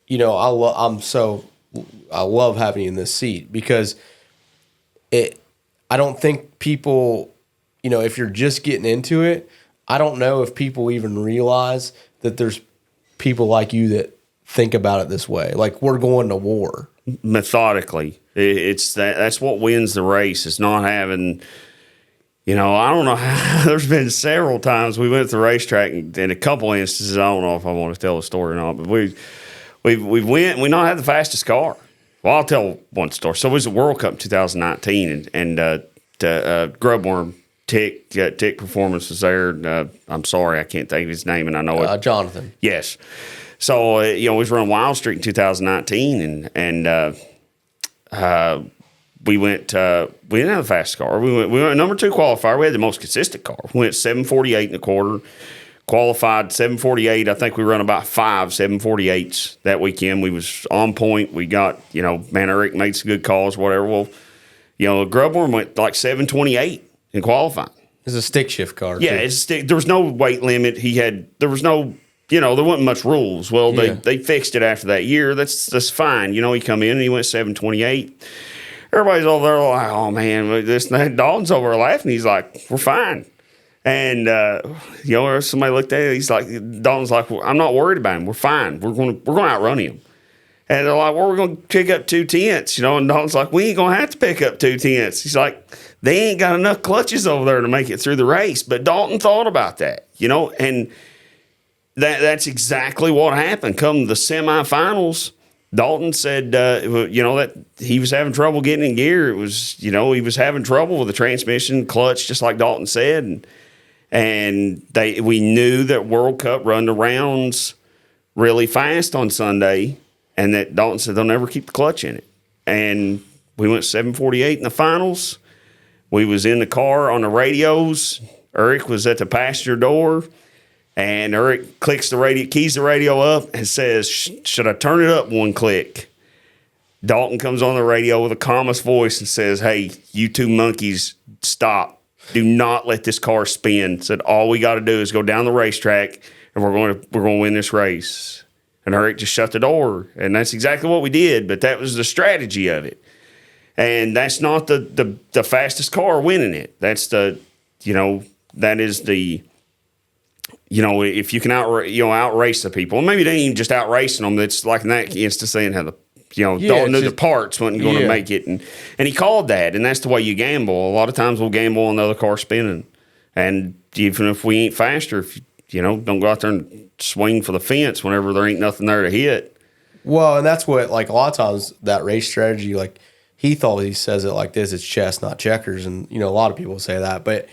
you know, I love having you in this seat because I don't think people, you know, if you're just getting into it, I don't know if people even realize that there's people like you that think about it this way. Like, we're going to war. Methodically. That's what wins the race. It's not having, you know, I don't know how, there's been several times we went to the racetrack, and in a couple instances, I don't know if I want to tell the story or not, but we went and we not had the fastest car. Well, I'll tell one story. So it was the World Cup in 2019, and Grubworm Tick Performance was there. I'm sorry, I can't think of his name, and I know it. Jonathan. Yes. So, you know, we was running Wild Street in 2019, and we didn't have the fastest car. We went number 2 qualifier. We had the most consistent car. We went 7:48 in the quarter. Qualified 7:48. I think we run about 5 7:48s that weekend. We was on point. We got, you know, man, Eric made some good calls, whatever. Well, you know, Grubworm went like 7:28 in qualifying. It's a stick shift car. Yeah, too. there was no weight limit. There was no, there wasn't much rules. Well, they fixed it after that year. That's fine. He come in and he went 728. Everybody's over there like, oh man, Dalton's over there laughing. He's like, we're fine. And somebody looked at it. He's like, Dalton's like, well, I'm not worried about him. We're fine. We're going to outrun him. And they're like, well, we're going to pick up 2/10. And Dalton's like, we ain't going to have to pick up 2/10. He's like, they ain't got enough clutches over there to make it through the race. But Dalton thought about that, and that's exactly what happened. Come the semifinals, Dalton said, that he was having trouble getting in gear. It was, he was having trouble with the transmission, clutch, just like Dalton said. And we knew that World Cup run the rounds really fast on Sunday, and that Dalton said they'll never keep the clutch in it. And we went 748 in the finals. We was in the car on the radios. Eric was at the passenger door. And Eric keys the radio up and says, should I turn it up one click? Dalton comes on the radio with a calmest voice and says, hey, you two monkeys, stop. Do not let this car spin. Said, all we got to do is go down the racetrack and we're going to win this race. And Eric just shut the door. And that's exactly what we did, but that was the strategy of it. And that's not the fastest car winning it. That's that is the... if you can outrace the people, and maybe they ain't even just outracing them. It's like in that instance saying how Dalton knew the parts wasn't going to make it, and he called that, and that's the way you gamble. A lot of times we'll gamble on the other car spinning, and even if we ain't faster, if don't go out there and swing for the fence whenever there ain't nothing there to hit. Well, and that's what a lot of times that race strategy, he says it like this: it's chess, not checkers, and a lot of people say that, but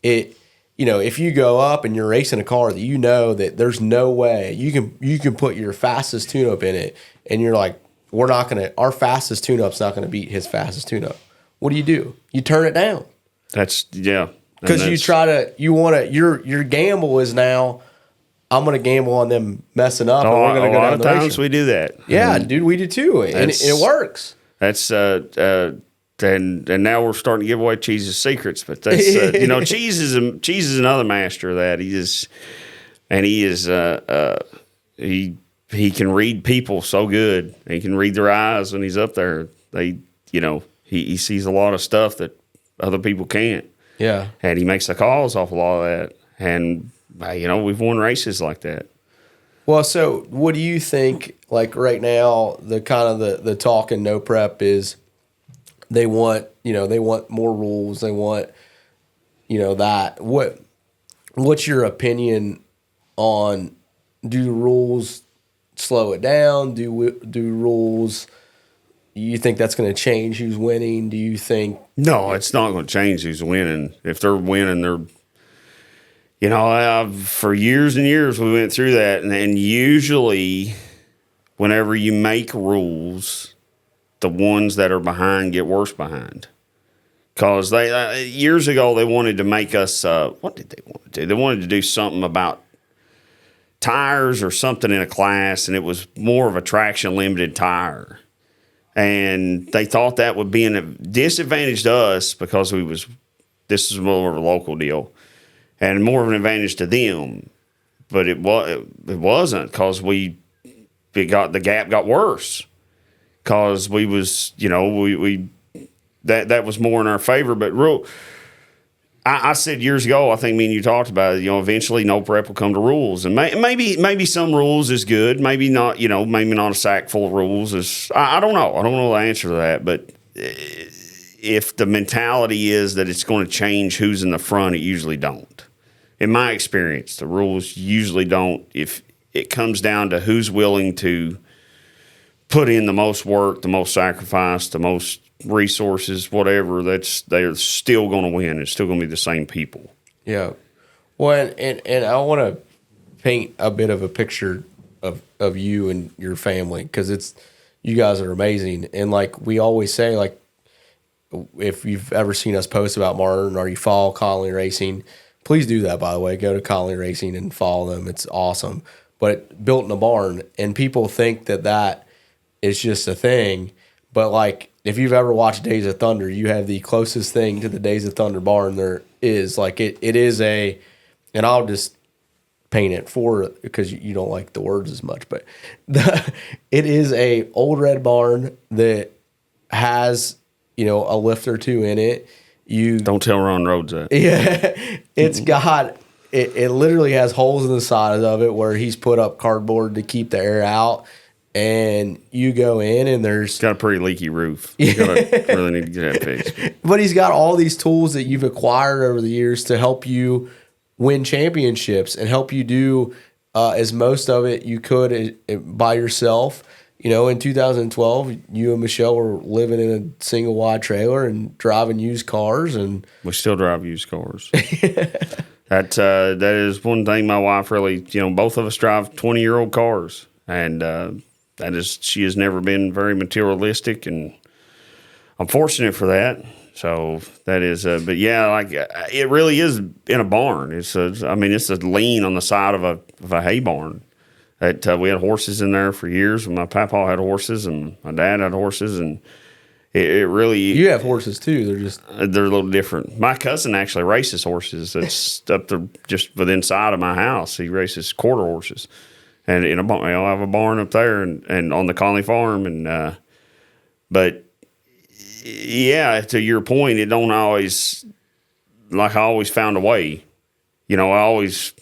it. If you go up and you're racing a car that that there's no way you can put your fastest tune-up in it, and you're like, our fastest tune-up's not gonna beat his fastest tune-up. What do? You turn it down. Because your gamble is now, I'm gonna gamble on them messing up, and we're gonna go down the racetrack. A lot of times we do that. Yeah, dude, we do too, and it works. That's And now we're starting to give away Cheese's secrets, but that's Cheese is another master of that. He can read people so good. He can read their eyes when he's up there. He sees a lot of stuff that other people can't. Yeah, and he makes the calls off a lot of that. And we've won races like that. Well, so what do you think? Right now, the kind of the talk in no prep is. They want more rules. They want, that. What's your opinion on, do the rules slow it down? Do rules, you think that's going to change who's winning? Do you think? No, it's not going to change who's winning. If they're winning, for years and years we went through that. And usually whenever you make rules, the ones that are behind get worse behind. Because they years ago they wanted to make us. What did they want to do? They wanted to do something about tires or something in a class, and it was more of a traction limited tire. And they thought that would be a disadvantage to us because this is more of a local deal, and more of an advantage to them. But it wasn't, because the gap got worse. Because we was, that was more in our favor. But I said years ago, I think me and you talked about it, eventually no prep will come to rules. And maybe some rules is good. Maybe not, maybe not a sack full of rules is, I don't know. I don't know the answer to that. But if the mentality is that it's going to change who's in the front, it usually don't. In my experience, the rules usually don't. If it comes down to who's willing to put in the most work, the most sacrifice, the most resources, whatever, they're still going to win. It's still going to be the same people. Yeah. Well, and I want to paint a bit of a picture of you and your family, because you guys are amazing. And we always say, if you've ever seen us post about Martin or you follow Connelley Racing, please do that, by the way. Go to Connelley Racing and follow them. It's awesome. But built in a barn, and people think that is just a thing. But if you've ever watched Days of Thunder, you have the closest thing to the Days of Thunder barn there is. Like it is a, and I'll just paint it for because you don't like the words as much, but it is a old red barn that has, you know, a lift or two in it. You don't tell Ron Rhodes that. Yeah, it's got it literally has holes in the side of it where he's put up cardboard to keep the air out. And you go in and there's got a pretty leaky roof. You gotta really need to get that fixed. But he's got all these tools that you've acquired over the years to help you win championships and help you do as most of it you could by yourself. You know, in 2012, you and Michelle were living in a single wide trailer and driving used cars, and we still drive used cars. That is one thing my wife really, you know, both of us drive 20-year-old cars, and she has never been very materialistic, and I'm fortunate for that. So that is, but yeah, like it really is in a barn. It's a lean on the side of a hay barn. That we had horses in there for years. My papa had horses, and my dad had horses, and it really. You have horses too. They're a little different. My cousin actually races horses. That's up there just within sight of my house. He races quarter horses. And in a barn, I have a barn up there, and on the Connelley farm, and but yeah, to your point, it don't always, like I always found a way, you know. I always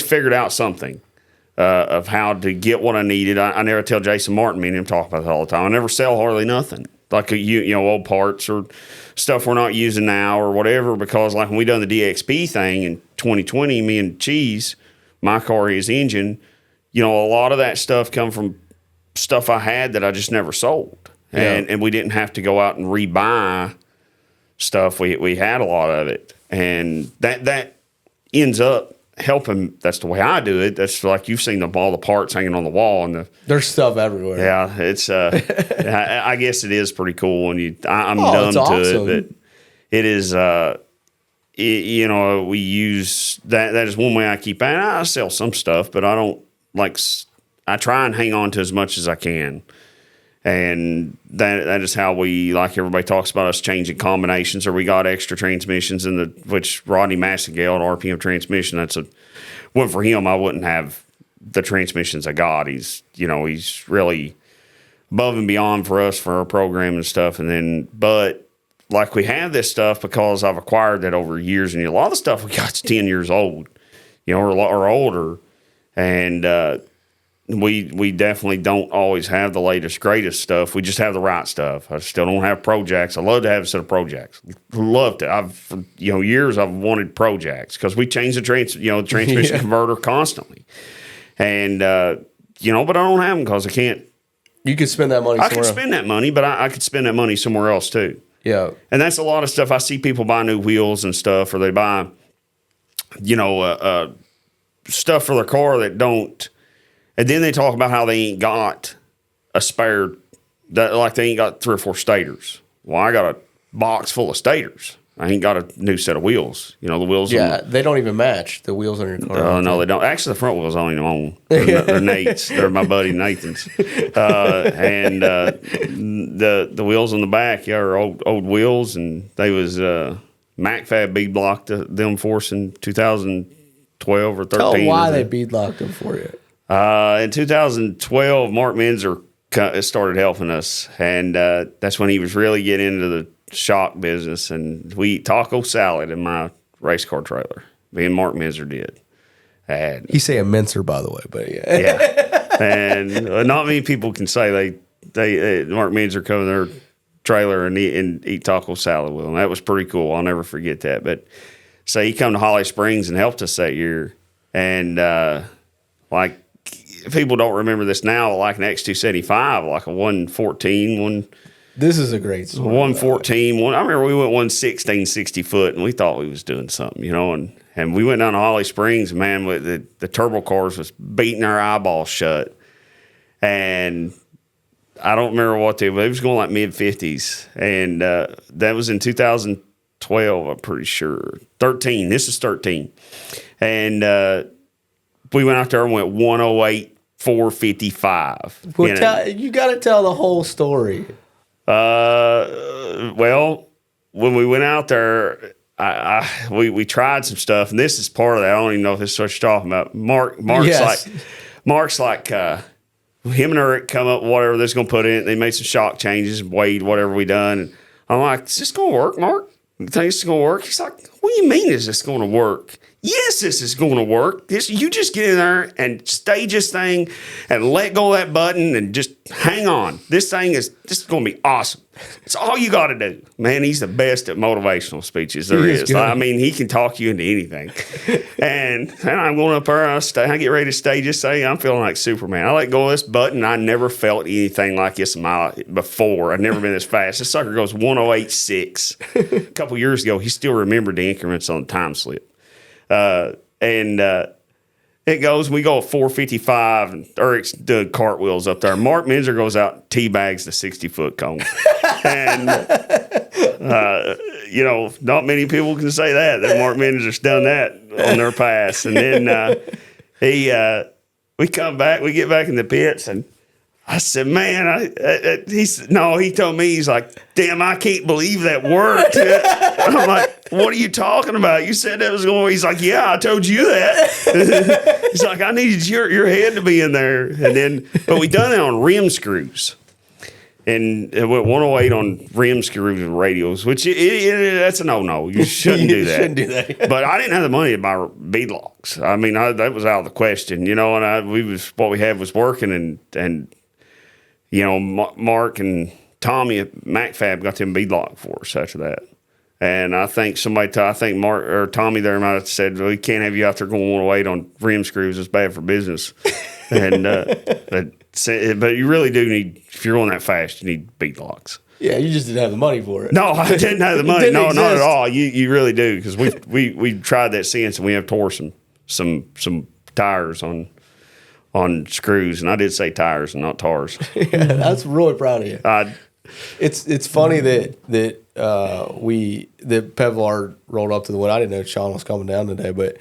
figured out something of how to get what I needed. I never tell Jason Martin, me and him talk about that all the time. I never sell hardly nothing, like you know, old parts or stuff we're not using now or whatever, because like when we done the DXP thing in 2020, me and Cheese. My car, his engine, you know, a lot of that stuff come from stuff I had that I just never sold. Yeah. And we didn't have to go out and rebuy stuff. We had a lot of it. And that ends up helping. That's the way I do it. That's like you've seen all the parts hanging on the wall. And there's stuff everywhere. Yeah, it's I guess it is pretty cool. And I'm numb to awesome. it. But it is you know, we use that. That is one way I keep. And I sell some stuff, but I don't I try and hang on to as much as I can. And that is how we, like everybody talks about us changing combinations, or we got extra transmissions in which Rodney Massengale, RPM transmission. Went for him. I wouldn't have the transmissions I got. He's really above and beyond for us for our program and stuff. But like we have this stuff because I've acquired that over years, and a lot of the stuff we got's 10 years old, you know, or older, and we definitely don't always have the latest, greatest stuff. We just have the right stuff. I still don't have Projects. I love to have a set of Projects. Love to. For years I've wanted Projects because we change the transmission converter constantly, and but I don't have them because I can't. You could spend that money. I could spend that money, but I could spend that money somewhere else too. Yeah. And that's a lot of stuff. I see people buy new wheels and stuff, or they buy, stuff for their car that don't. And then they talk about how they ain't got a spare, like they ain't got 3 or 4 stators. Well, I got a box full of stators. I ain't got a new set of wheels. You know, the wheels. Yeah, they don't even match the wheels on your car. No, they don't. Actually, the front wheels I don't even own. They're Nate's. They're my buddy Nathan's. And the wheels on the back, are old wheels, and they was MacFab bead blocked them for us in 2012 or 13. Tell them why they bead locked them for you. In 2012, Mark Menzer started helping us, and that's when he was really getting into the shock business, and we eat taco salad in my race car trailer. Me and Mark Menzer did. And you say a mincer, by the way, but yeah. And not many people can say they Mark Menzer come in their trailer and eat taco salad with them. That was pretty cool. I'll never forget that. But so he come to Holly Springs and helped us that year, and like people don't remember this now, like an X275, like a 114 This is a great story. 114. I remember we went 116 60 foot, and we thought we was doing something, and we went down to Holly Springs, man, with the turbo cars was beating our eyeballs shut. And I don't remember what it was going like mid-50s. And that was in 2012, I'm pretty sure. 13. This is 13. And we went out there and went 108, 455. Well, you got to tell the whole story. Well, when we went out there, we tried some stuff, and this is part of that. I don't even know if this is what you're talking about. Mark's like him and Eric come up with whatever they're going to put in it. They made some shock changes, weighed whatever we done. And I'm like, is this going to work, Mark? You think this is going to work? He's like, what do you mean is this going to work? Yes, this is going to work. You just get in there and stage this thing and let go of that button and just hang on. This thing is going to be awesome. It's all you got to do. Man, he's the best at motivational speeches there is. I mean, he can talk you into anything. and I'm going up there, I get ready to stage this thing. I'm feeling like Superman. I let go of this button. I never felt anything like this in my life before. I've never been this fast. This sucker goes 108.6. A couple years ago, he still remembered the increments on the time slip. It goes, we go at 455, and Eric's doing cartwheels up there. Mark Minzer goes out and teabags the 60-foot cone. And, not many people can say that Mark Minzer's done that on their pass. And then we come back, we get back in the pits, and I said, man, he told me, he's like, damn, I can't believe that worked. I'm like, what are you talking about? You said that was going, he's like, yeah, I told you that. He's like, I needed your head to be in there. But we done it on rim screws. And it went 108 on rim screws and radials, which that's a no-no. You shouldn't do that. Shouldn't do that. But I didn't have the money to buy beadlocks. I mean, that was out of the question, and what we had was working, and Mark and Tommy at MacFab got them beadlock for us after that. And I think Mark or Tommy there might have said, well, we can't have you out there going 108 on rim screws. It's bad for business. And but you really do need, if you're going that fast, you need beadlocks. Yeah, you just didn't have the money for it. No, I didn't have the money. No, not at all. You really do, because we tried that since, and we have tore some tires on screws, and I did say tires and not tars. Yeah, that's really proud of you. It's funny that Pevlar rolled up to the win. I didn't know Sean was coming down today, but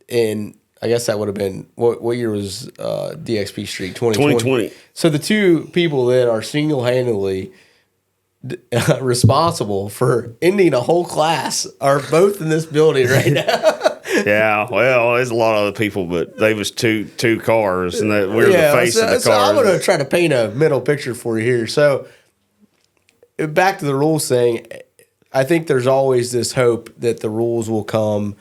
and I guess that would have been what year was DXP Street 2020. So the two people that are single-handedly responsible for ending a whole class are both in this building right now. Yeah, well, there's a lot of other people, but they was two cars, and we're the face of the car. So I'm going to try to paint a mental picture for you here. So back to the rules thing, I think there's always this hope that the rules will come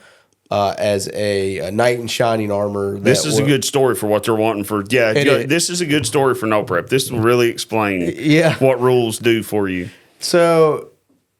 as a knight in shining armor. This is a good story for what they're wanting for. Yeah, this is a good story for no prep. This will really explain what rules do for you. So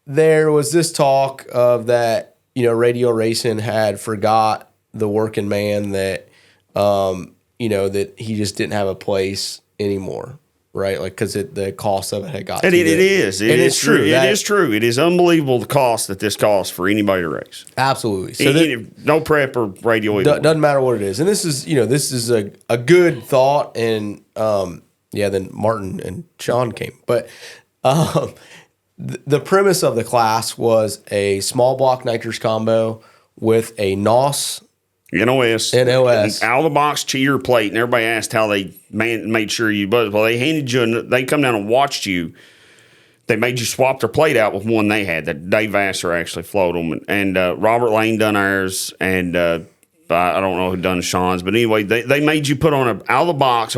there was this talk of that, Radial Racing had forgot the working man that, that he just didn't have a place anymore, right? Like, because the cost of it had got. And it is true. It is true. It is unbelievable the cost that this costs for anybody to race. Absolutely. So no prep or radial. Doesn't matter what it is, and this is a good thought, and then Martin and Sean came, but. The premise of the class was a small block nitrous combo with a NOS, an out of the box cheater plate, and everybody asked how they made sure you buzzed. Well, they handed you, they come down and watched you. They made you swap their plate out with one they had that Dave Vassar actually flowed them, and Robert Lane done ours, and I don't know who done Sean's, but anyway, they made you put on a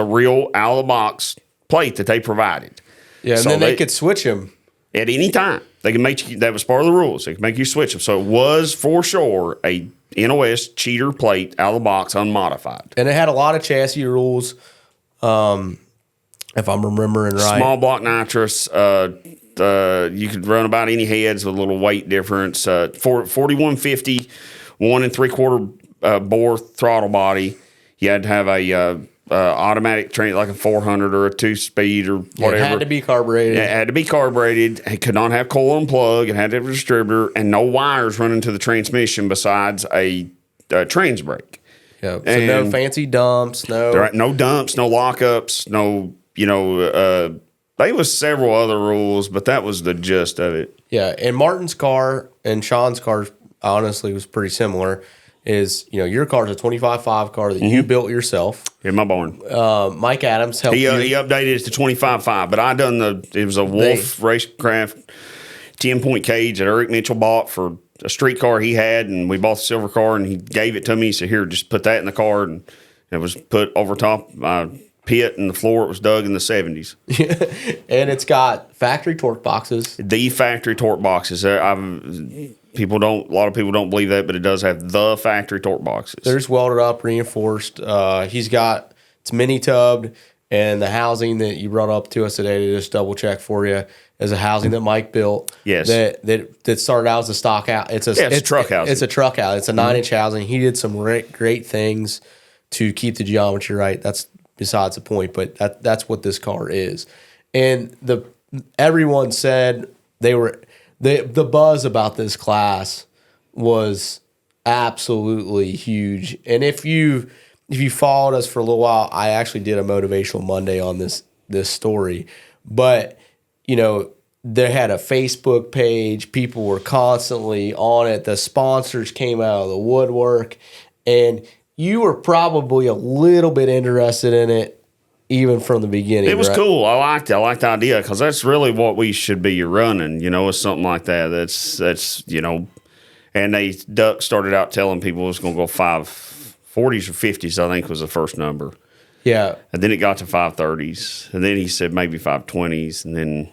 real out of the box plate that they provided. Yeah, and so then they could switch them. At any time. They can make you, that was part of the rules. They can make you switch them. So it was for sure a NOS cheater plate out of the box, unmodified. And it had a lot of chassis rules, if I'm remembering right. Small block nitrous. You could run about any heads with a little weight difference. 4150, 1 3/4 bore throttle body. You had to have a automatic train, like a 400 or a 2-speed or whatever. It had to be carbureted. It had to be carbureted. It could not have coil and plug. It had to have a distributor and no wires running to the transmission besides a trans brake. Yeah. So no fancy dumps. No dumps. No lockups. No. There was several other rules, but that was the gist of it. Yeah, and Martin's car and Sean's car honestly was pretty similar. is, your car's a 25.5 car that you built yourself. In my barn. Mike Adams helped you. He updated it to 25.5, but it was a Wolf Racecraft 10-point cage that Eric Mitchell bought for a street car he had, and we bought the silver car, and he gave it to me. He said, here, just put that in the car, and it was put over top my pit, and the floor, it was dug in the 70s. And it's got factory torque boxes. The factory torque boxes. A lot of people don't believe that, but it does have the factory torque boxes. There's welded up, reinforced. It's mini tubbed, and the housing that you brought up to us today to just double check for you is a housing that Mike built. Yes. That started out as a stock out. It's a truck housing. It's a truck housing. It's a 9-inch housing. He did some great things to keep the geometry right. That's besides the point, but that's what this car is. And everyone said the buzz about this class was absolutely huge. And if you followed us for a little while, I actually did a motivational Monday on this story. But, they had a Facebook page. People were constantly on it. The sponsors came out of the woodwork. And you were probably a little bit interested in it even from the beginning. It was cool. I liked it. I liked the idea because that's really what we should be running, is something like that. That's and Duck started out telling people it was going to go 540s or 50s, I think was the first number. Yeah. And then it got to 530s. And then he said maybe 520s. And then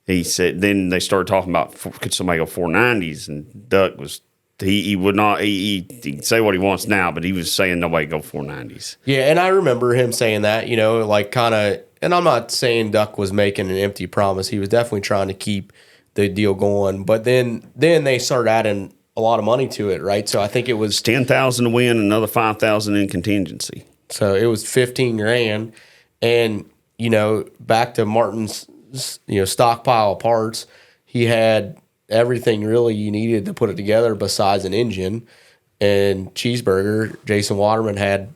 he said, then they started talking about could somebody go 490s? And Duck was, he would not, he can say what he wants now, but he was saying nobody go 490s. Yeah. And I remember him saying that, and I'm not saying Duck was making an empty promise. He was definitely trying to keep the deal going. But then they started adding a lot of money to it, right? So I think it was $10,000 to win, another $5,000 in contingency. So it was $15,000, and back to Martin's stockpile of parts, he had everything really you needed to put it together besides an engine. And Cheeseburger, Jason Waterman, had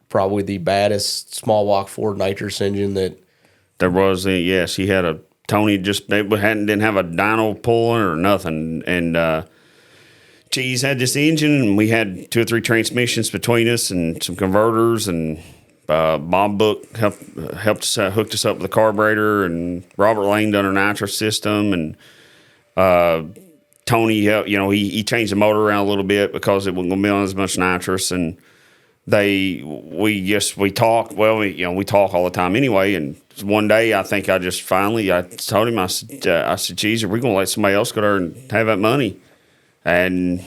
probably the baddest small block Ford nitrous engine that there was. Yes, he had a Tony didn't have a dyno pulling or nothing, and Cheese had this engine, and we had 2 or 3 transmissions between us and some converters, and Bob Book helped us hooked us up with a carburetor, and Robert Lane done our nitrous system, and Tony, he changed the motor around a little bit because it wasn't going to be on as much nitrous, and we talk. Well, we talk all the time anyway, and one day I think I told him, I said, Cheese, are we going to let somebody else go there and have that money? And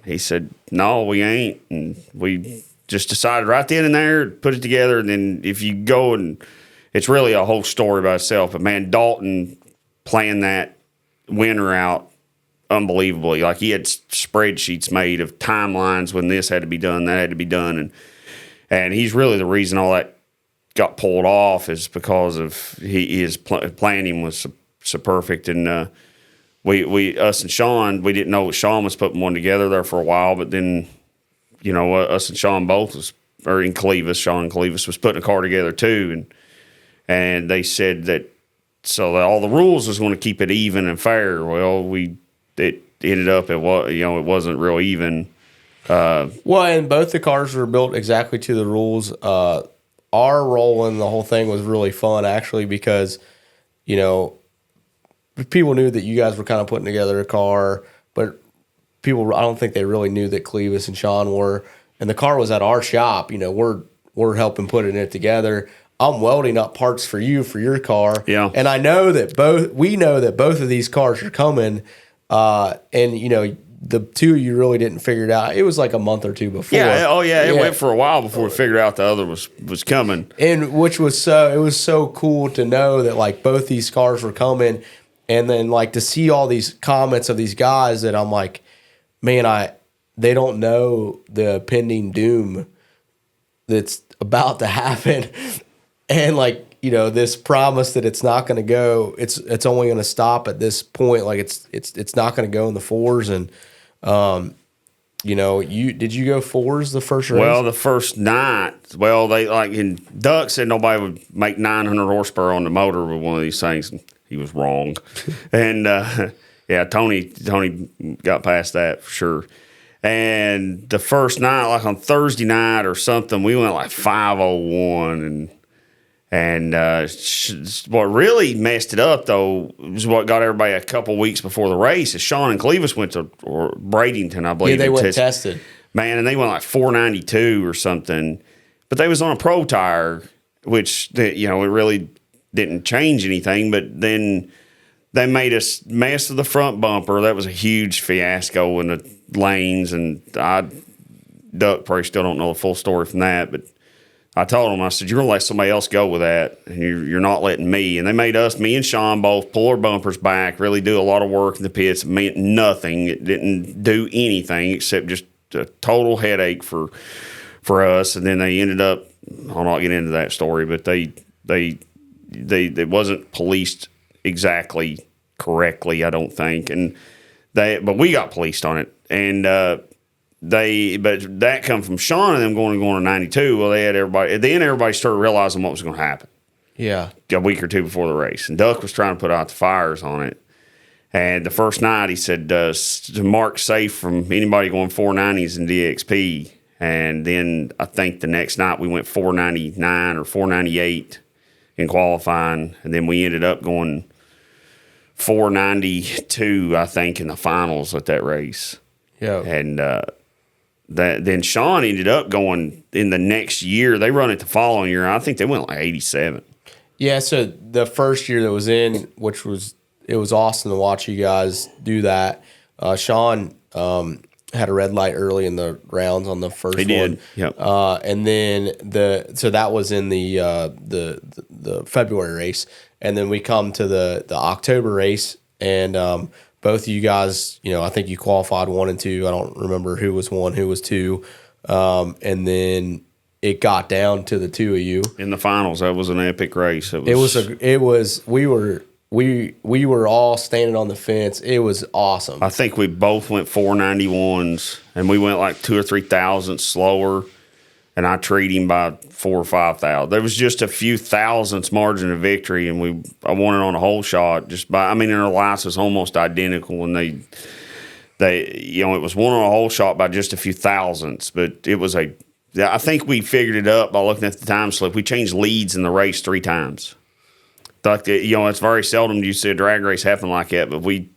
he said, no, we ain't. And we just decided right then and there, put it together. And then if you go, and it's really a whole story by itself. But, man, Dalton planned that winter out unbelievably. Like, he had spreadsheets made of timelines when this had to be done, that had to be done. And he's really the reason all that got pulled off is because of his planning was so perfect. And us and Sean, we didn't know Sean was putting one together there for a while, but then, us and Sean both in Clevis, Sean Clevis was putting a car together too. And they said that all the rules was going to keep it even and fair. Well, it ended up, it wasn't real even. And both the cars were built exactly to the rules. Our role in the whole thing was really fun actually, because, people knew that you guys were kind of putting together a car, but I don't think they really knew that Clevis and Sean were. And the car was at our shop. We're helping putting it together. I'm welding up parts for you for your car. Yeah. And we know that both of these cars are coming. And the two of you really didn't figure it out. It was like a month or two before. Yeah. Oh yeah. It went for a while before we figured out the other was coming. And it was so cool to know that like both these cars were coming. And then, like, to see all these comments of these guys that I'm like, man, they don't know the pending doom that's about to happen. And, like, this promise that it's not going to go, it's only going to stop at this point. Like, it's not going to go in the 4s. And, did you go 4s the first race? Well, the first night, Duck said nobody would make 900 horsepower on the motor with one of these things. He was wrong. And, Tony got past that for sure. And the first night, like on Thursday night or something, we went like 501. And what really messed it up, though, was what got everybody a couple weeks before the race is Sean and Clevis went to Bradenton, I believe. Yeah, they went tested. Man, and they went like 492 or something. But they was on a pro tire, which, it really didn't change anything. But then they made us mess with the front bumper. That was a huge fiasco in the lanes. And Duck probably still don't know the full story from that. But I told them, I said, you're going to let somebody else go with that. And you're not letting me. And they made me and Sean both pull our bumpers back, really do a lot of work in the pits. It meant nothing. It didn't do anything except just a total headache for us. And then they ended up, I'll not get into that story, but they wasn't policed exactly correctly, I don't think. But we got policed on it. And but that come from Sean and them going to 92. Well, they had everybody. Then everybody started realizing what was going to happen. Yeah, a week or two before the race, and Duck was trying to put out the fires on it. And the first night, he said to mark safe from anybody going 490s in DXP. And then I think the next night we went 499 or 498 in qualifying, and then we ended up going 492, I think, in the finals at that race. Yeah, and then Sean ended up going in the next year. They run it the following year. I think they went like 87. Yeah, so the first year that was in, it was awesome to watch you guys do that. Sean had a red light early in the rounds on the first one. He did, yep. And then so that was in the February race, and then we come to the October race, and both of you guys, I think you qualified 1 and 2. I don't remember who was 1, who was 2, and then it got down to the 2 of you in the finals. That was an epic race. We were all standing on the fence. It was awesome. I think we both went 491s, and we went like 2 or 3 thousandths slower, and I treated him by 4 or 5 thousand. There was just a few thousandths margin of victory, and I won it on a hole shot. And our lights was almost identical, and they it was won on a hole shot by just a few thousandths, but it was I think we figured it up by looking at the time slip. We changed leads in the race 3 times. It's very seldom you see a drag race happen like that, but I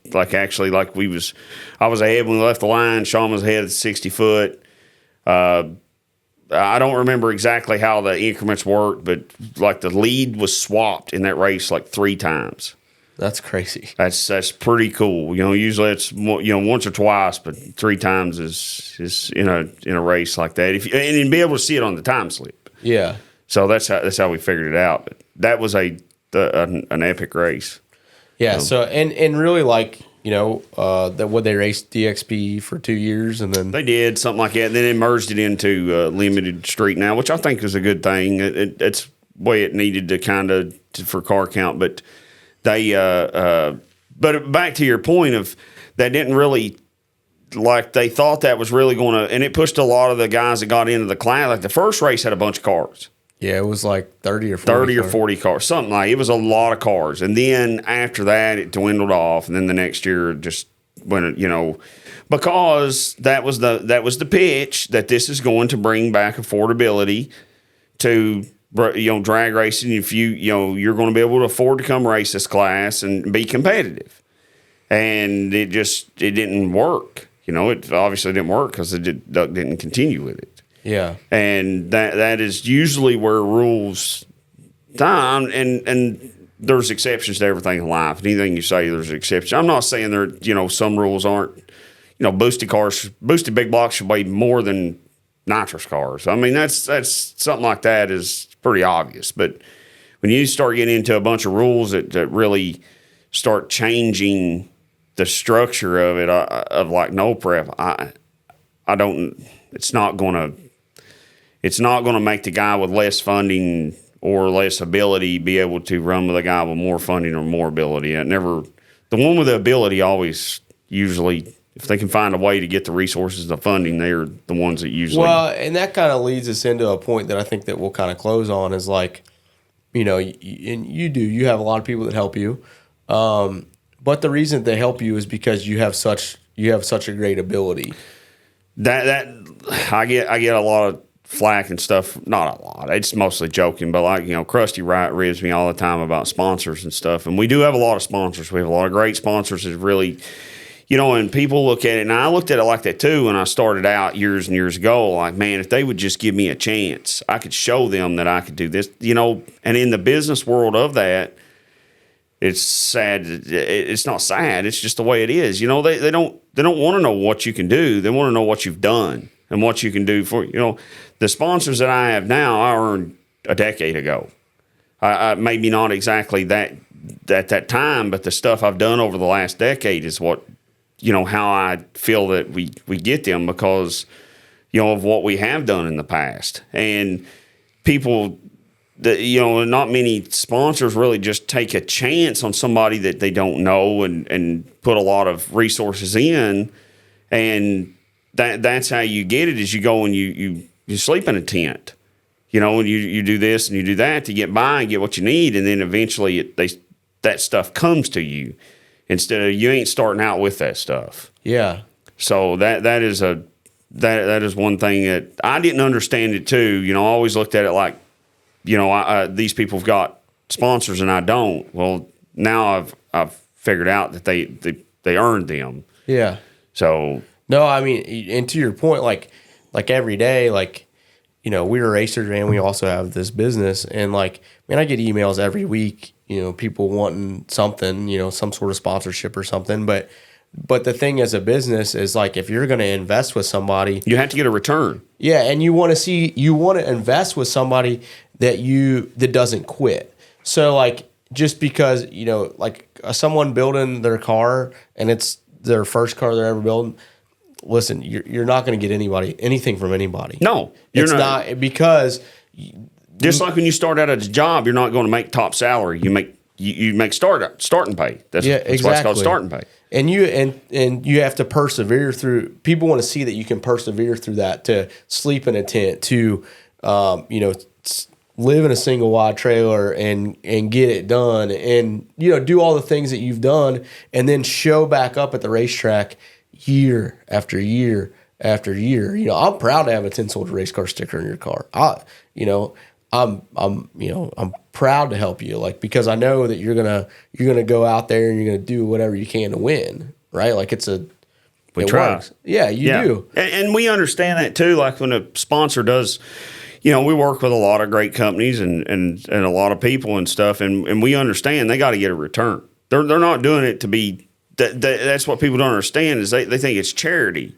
was ahead when we left the line. Sean was ahead at 60 foot. I don't remember exactly how the increments worked, but like the lead was swapped in that race like 3 times. That's crazy. That's pretty cool. Usually it's once or twice, but 3 times is in a race like that. And be able to see it on the time slip. Yeah. So that's how we figured it out. But that was an epic race. Yeah. So and really that would they race DXP for 2 years and then they did something like that. And then they merged it into limited street now, which I think is a good thing. It's the way it needed to kind of for car count, but. But back to your point of that didn't really they thought that was really going to, and it pushed a lot of the guys that got into the class. Like the first race had a bunch of cars. Yeah, it was like 30 or 40 cars, something like it was a lot of cars. And then after that, it dwindled off. And then the next year, just when because that was the pitch that this is going to bring back affordability to. Drag racing. If you're going to be able to afford to come race this class and be competitive, and it didn't work. It obviously didn't work because Duck didn't continue with it. Yeah, and that is usually where rules time and there's exceptions to everything in life. Anything you say, there's an exception. I'm not saying there. Some rules aren't. Boosted big blocks should weigh more than nitrous cars. I mean, that's something like that is pretty obvious. But when you start getting into a bunch of rules that really start changing the structure of it, of like no prep, I don't. It's not gonna make the guy with less funding or less ability be able to run with a guy with more funding or more ability. The one with the ability always usually. If they can find a way to get the resources, the funding, they're the ones that usually. Well, and that kind of leads us into a point that I think that we'll kind of close on is and you have a lot of people that help you, but the reason they help you is because you have such a great ability. that I get a lot of flack and stuff. Not a lot. It's mostly joking, but like, Krusty Wright ribs me all the time about sponsors and stuff. And we do have a lot of sponsors. We have a lot of great sponsors that really, and people look at it, and I looked at it like that too when I started out years and years ago. Like, man, if they would just give me a chance, I could show them that I could do this, and in the business world of that, it's sad. It's not sad. It's just the way it is. They don't want to know what you can do. They want to know what you've done and what you can do for, the sponsors that I have now, I earned a decade ago. I maybe not exactly that at that time, but the stuff I've done over the last decade is what, how I feel that we get them because, of what we have done in the past. And people, not many sponsors really just take a chance on somebody that they don't know and put a lot of resources in. And that's how you get it is you go and you sleep in a tent, and you do this and you do that to get by and get what you need. And then eventually that stuff comes to you instead of you ain't starting out with that stuff. Yeah. So that is one thing that I didn't understand it too. I always looked at it like, these people have got sponsors and I don't. Well, now I've figured out that they earned them. Yeah. So no, I mean, and to your point, like every day, we're racers and we also have this business, and I get emails every week, people wanting something, some sort of sponsorship or something, but the thing as a business is if you're going to invest with somebody, you have to get a return. Yeah, and you want to invest with somebody that doesn't quit. So just because someone building their car and it's their first car they're ever building, listen, you're not going to get anything from anybody. No, it's not because just like when you start out at a job, you're not going to make top salary. You make starting pay. That's why it's called starting pay. And you have to persevere through. People want to see that you can persevere through that. To sleep in a tent, to live in a single wide trailer and get it done, and do all the things that you've done, and then show back up at the racetrack year after year after year. I'm proud to have a 10-soldier race car sticker in your car. I'm proud to help you, because I know that you're gonna go out there and you're gonna do whatever you can to win, right? We try. Works. Yeah, you do, and we understand that too. Like when a sponsor does, we work with a lot of great companies and a lot of people and stuff, and we understand they got to get a return. They're not doing it to be. That's what people don't understand is they think it's charity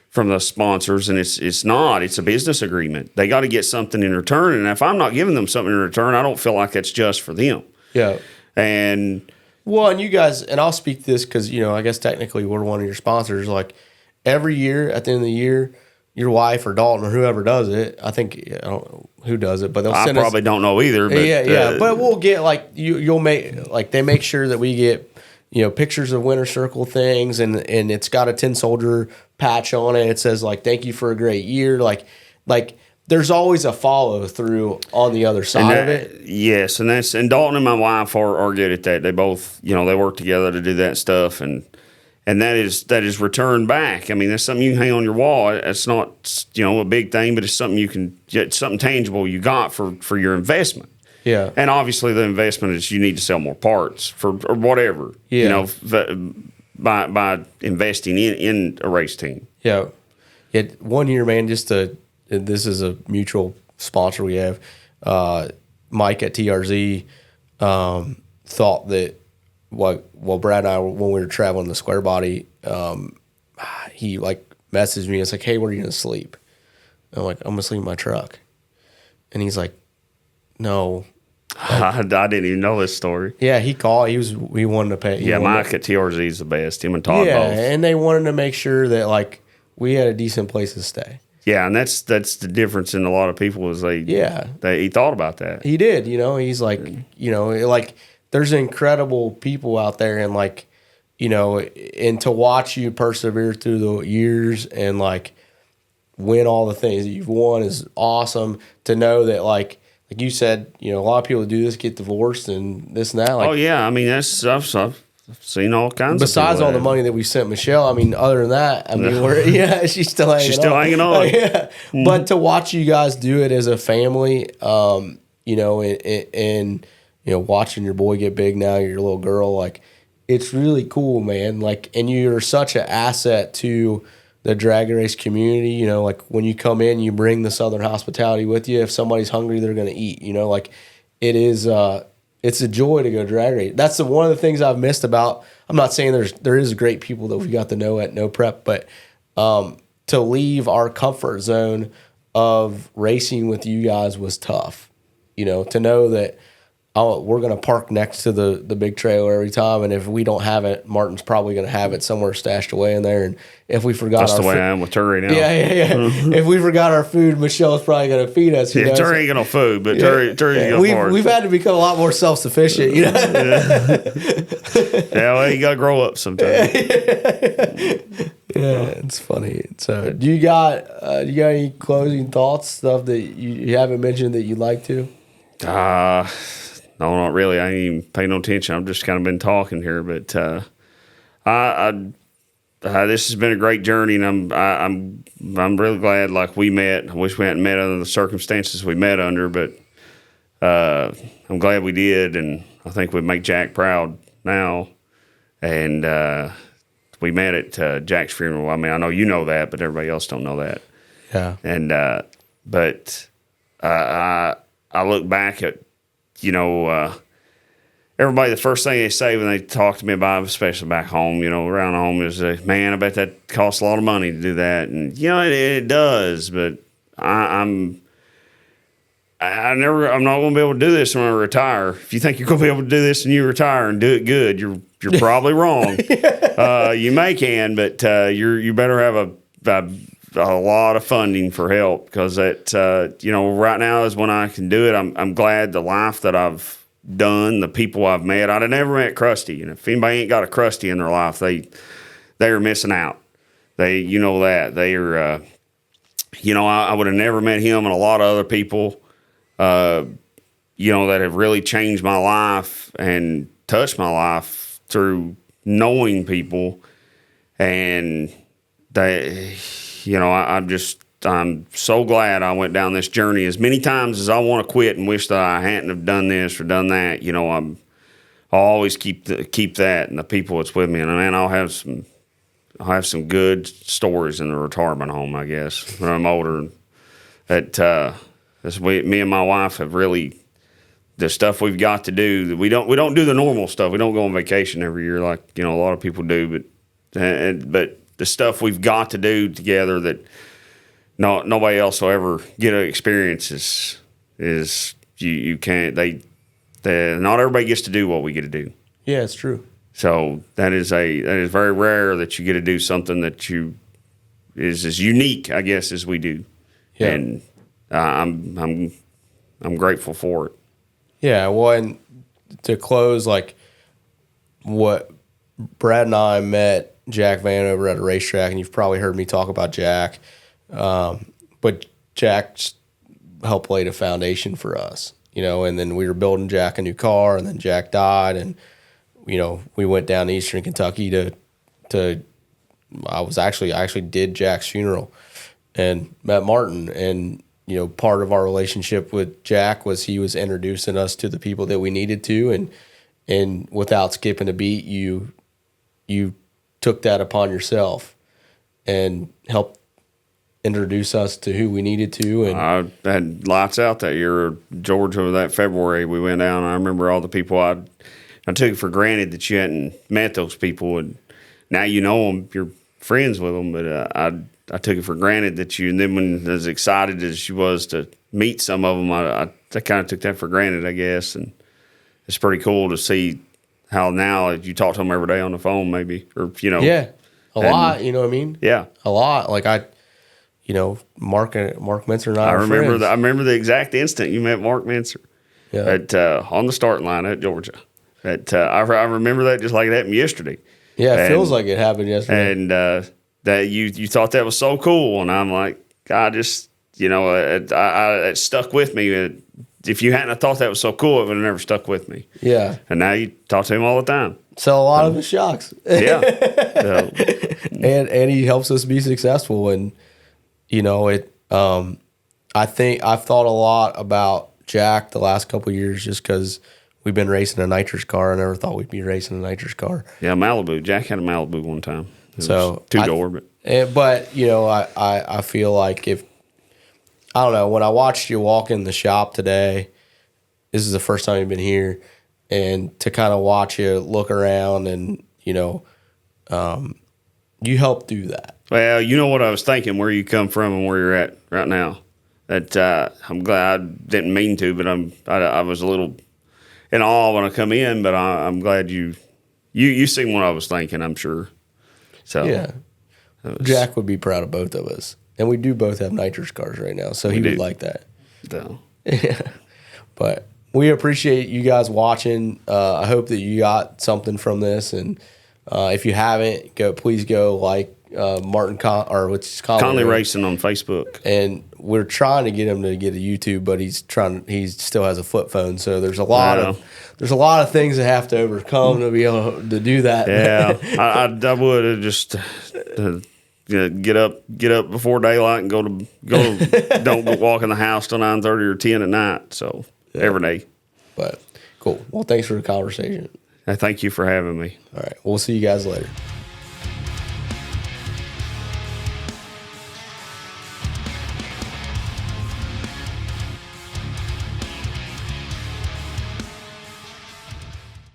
from the sponsors, and it's not. It's a business agreement. They got to get something in return, and if I'm not giving them something in return, I don't feel like that's just for them. Yeah. And you guys, and I'll speak this because I guess technically we're one of your sponsors. Every year at the end of the year, your wife or Dalton or whoever does it, I think I don't know who does it, but they'll send probably don't know either. But, yeah. But we'll get you'll make they make sure that we get pictures of winter circle things, and it's got a 10-soldier patch on it. It says thank you for a great year. There's always a follow through on the other side of it. Yes, and Dalton and my wife are good at that. They both they work together to do that stuff, and that is returned back. I mean, that's something you can hang on your wall. It's not a big thing, but it's something it's something tangible you got for your investment. Yeah. And obviously the investment is you need to sell more parts or whatever. Yeah. By investing in a race team. Yeah. 1 year, man, this is a mutual sponsor we have. Mike at TRZ thought that Brad and I, when we were traveling the square body, he messaged me. It's hey, where are you going to sleep? I'm I'm going to sleep in my truck. And he's like, no. I didn't even know this story. Yeah, he called. He wanted to pay. Yeah, Mike at TRZ is the best. Him and Todd both. And they wanted to make sure that we had a decent place to stay. Yeah, and that's the difference in a lot of people is he thought about that. He did. He's there's incredible people out there, and and to watch you persevere through the years and win all the things that you've won is awesome. To know that like you said, a lot of people do this, get divorced and this and that. Oh yeah, I mean that's stuff. I've seen all kinds Besides of all the money that we sent Michelle, I mean, other than that, I mean, she's still hanging on. Yeah. But to watch you guys do it as a family, you know, and you know, watching your boy get big now, your little girl, like, it's really cool, man. Like, and you're such an asset to the drag race community. You know, like when you come in, you bring the Southern hospitality with you. If somebody's hungry, they're going to eat. You know, like it is. It's a joy to go drag race. That's one of the things I've missed about. I'm not saying there is great people that we got to know at No Prep, but to leave our comfort zone of racing with you guys was tough. You know, to know that we're going to park next to the big trailer every time, and if we don't have it, Martin's probably going to have it somewhere stashed away in there. And if we forgot, that's the way I am with Terry now. Yeah. If we forgot our food, Michelle's probably going to feed us. You know? Terry ain't got no food, but Terry's got parts. We've had to become a lot more self-sufficient. You know. Well, you got to grow up sometime. Yeah, it's funny. So, do you got any closing thoughts, stuff that you haven't mentioned that you'd like to? No, not really. I ain't even paying no attention. I've just kind of been talking here, but this has been a great journey, and I'm really glad. Like we met. I wish we hadn't met under the circumstances we met under, but I'm glad we did, and I think we make Jack proud now. And we met at Jack's funeral. I mean, I know you know that, but everybody else don't know that. Yeah. And but I look back at, you know, everybody, the first thing they say when they talk to me about it, especially back home, you know, around home, is, man, I bet that costs a lot of money to do that. And, you know, it does, but I'm not going to be able to do this when I retire. If you think you're going to be able to do this and you retire and do it good, you're probably wrong. You may can, but you better have a lot of funding for help, because that you know, right now is when I can do it. I'm glad the life that I've done, the people I've met. I'd have never met Krusty, and if anybody ain't got a Krusty in their life, they are missing out. You know that they are. You know, I would have never met him and a lot of other people. You know, that have really changed my life and touched my life through knowing people, and they. You know, I'm so glad I went down this journey. As many times as I want to quit and wish that I hadn't have done this or done that, you know, I'll always keep that and the people that's with me. And man, I'll have some good stories in the retirement home, I guess, when I'm older. That me and my wife have really, the stuff we've got to do. We don't do the normal stuff. We don't go on vacation every year like, you know, a lot of people do. But the stuff we've got to do together that nobody else will ever get to experience is you can't. Not everybody gets to do what we get to do. Yeah, it's true. So that is very rare that you get to do something that is as unique, I guess, as we do. Yeah. And I'm grateful for it. Yeah, well, and to close, like what Brad and I met Jack Vanover at a racetrack, and you've probably heard me talk about Jack. But Jack helped lay the foundation for us, you know, and then we were building Jack a new car, and then Jack died, and, you know, we went down to Eastern Kentucky to I actually did Jack's funeral and met Martin. And, you know, part of our relationship with Jack was he was introducing us to the people that we needed to, and without skipping a beat, you took that upon yourself and helped introduce us to who we needed to. And I had lights out that year, Georgia, that February we went down. I remember all the people I took it for granted that you hadn't met those people, and now you know them, you're friends with them. But I took it for granted that you. And then when as excited as she was to meet some of them, I kind of took that for granted, I guess. And it's pretty cool to see how now you talk to them every day on the phone, maybe, or, you know. Yeah, a lot, you know what I mean? Yeah. A lot. Like Mark Mincer and I remember I remember the exact instant you met Mark Mincer on the starting line at Georgia. I remember that just like it happened yesterday. Yeah, it feels like it happened yesterday. And that you thought that was so cool, and I'm like, I just, you know, it stuck with me. If you hadn't thought that was so cool, it would have never stuck with me. Yeah. And now you talk to him all the time. sell a lot of his shocks. Yeah. And he helps us be successful. And, you know, I think I've thought a lot about Jack the last couple of years just because we've been racing a nitrous car. I never thought we'd be racing a nitrous car. Yeah, Malibu. Jack had a Malibu one time. So two-door, but you know, I feel like I don't know, when I watched you walk in the shop today, this is the first time you've been here, and to kind of watch you look around and, you know, you helped do that. Well, you know what I was thinking, where you come from and where you're at right now. That I'm glad I didn't mean to, but I was a little in awe when I come in, but I'm glad you seen what I was thinking, I'm sure. So yeah, Jack would be proud of both of us, and we do both have nitrous cars right now, so he would like that. So. Yeah, but we appreciate you guys watching. I hope that you got something from this, and if you haven't, please go like Martin Connelley Racing on Facebook, and we're trying to get him to get a YouTube, but he still has a flip phone, so there's a lot of things that have to overcome to be able to do that. Yeah, I would have just get up before daylight and go don't go walk in the house till 9:30 or 10 at night. So every day. But cool. Well, thanks for the conversation. Thank you for having me. All right, we'll see you guys later.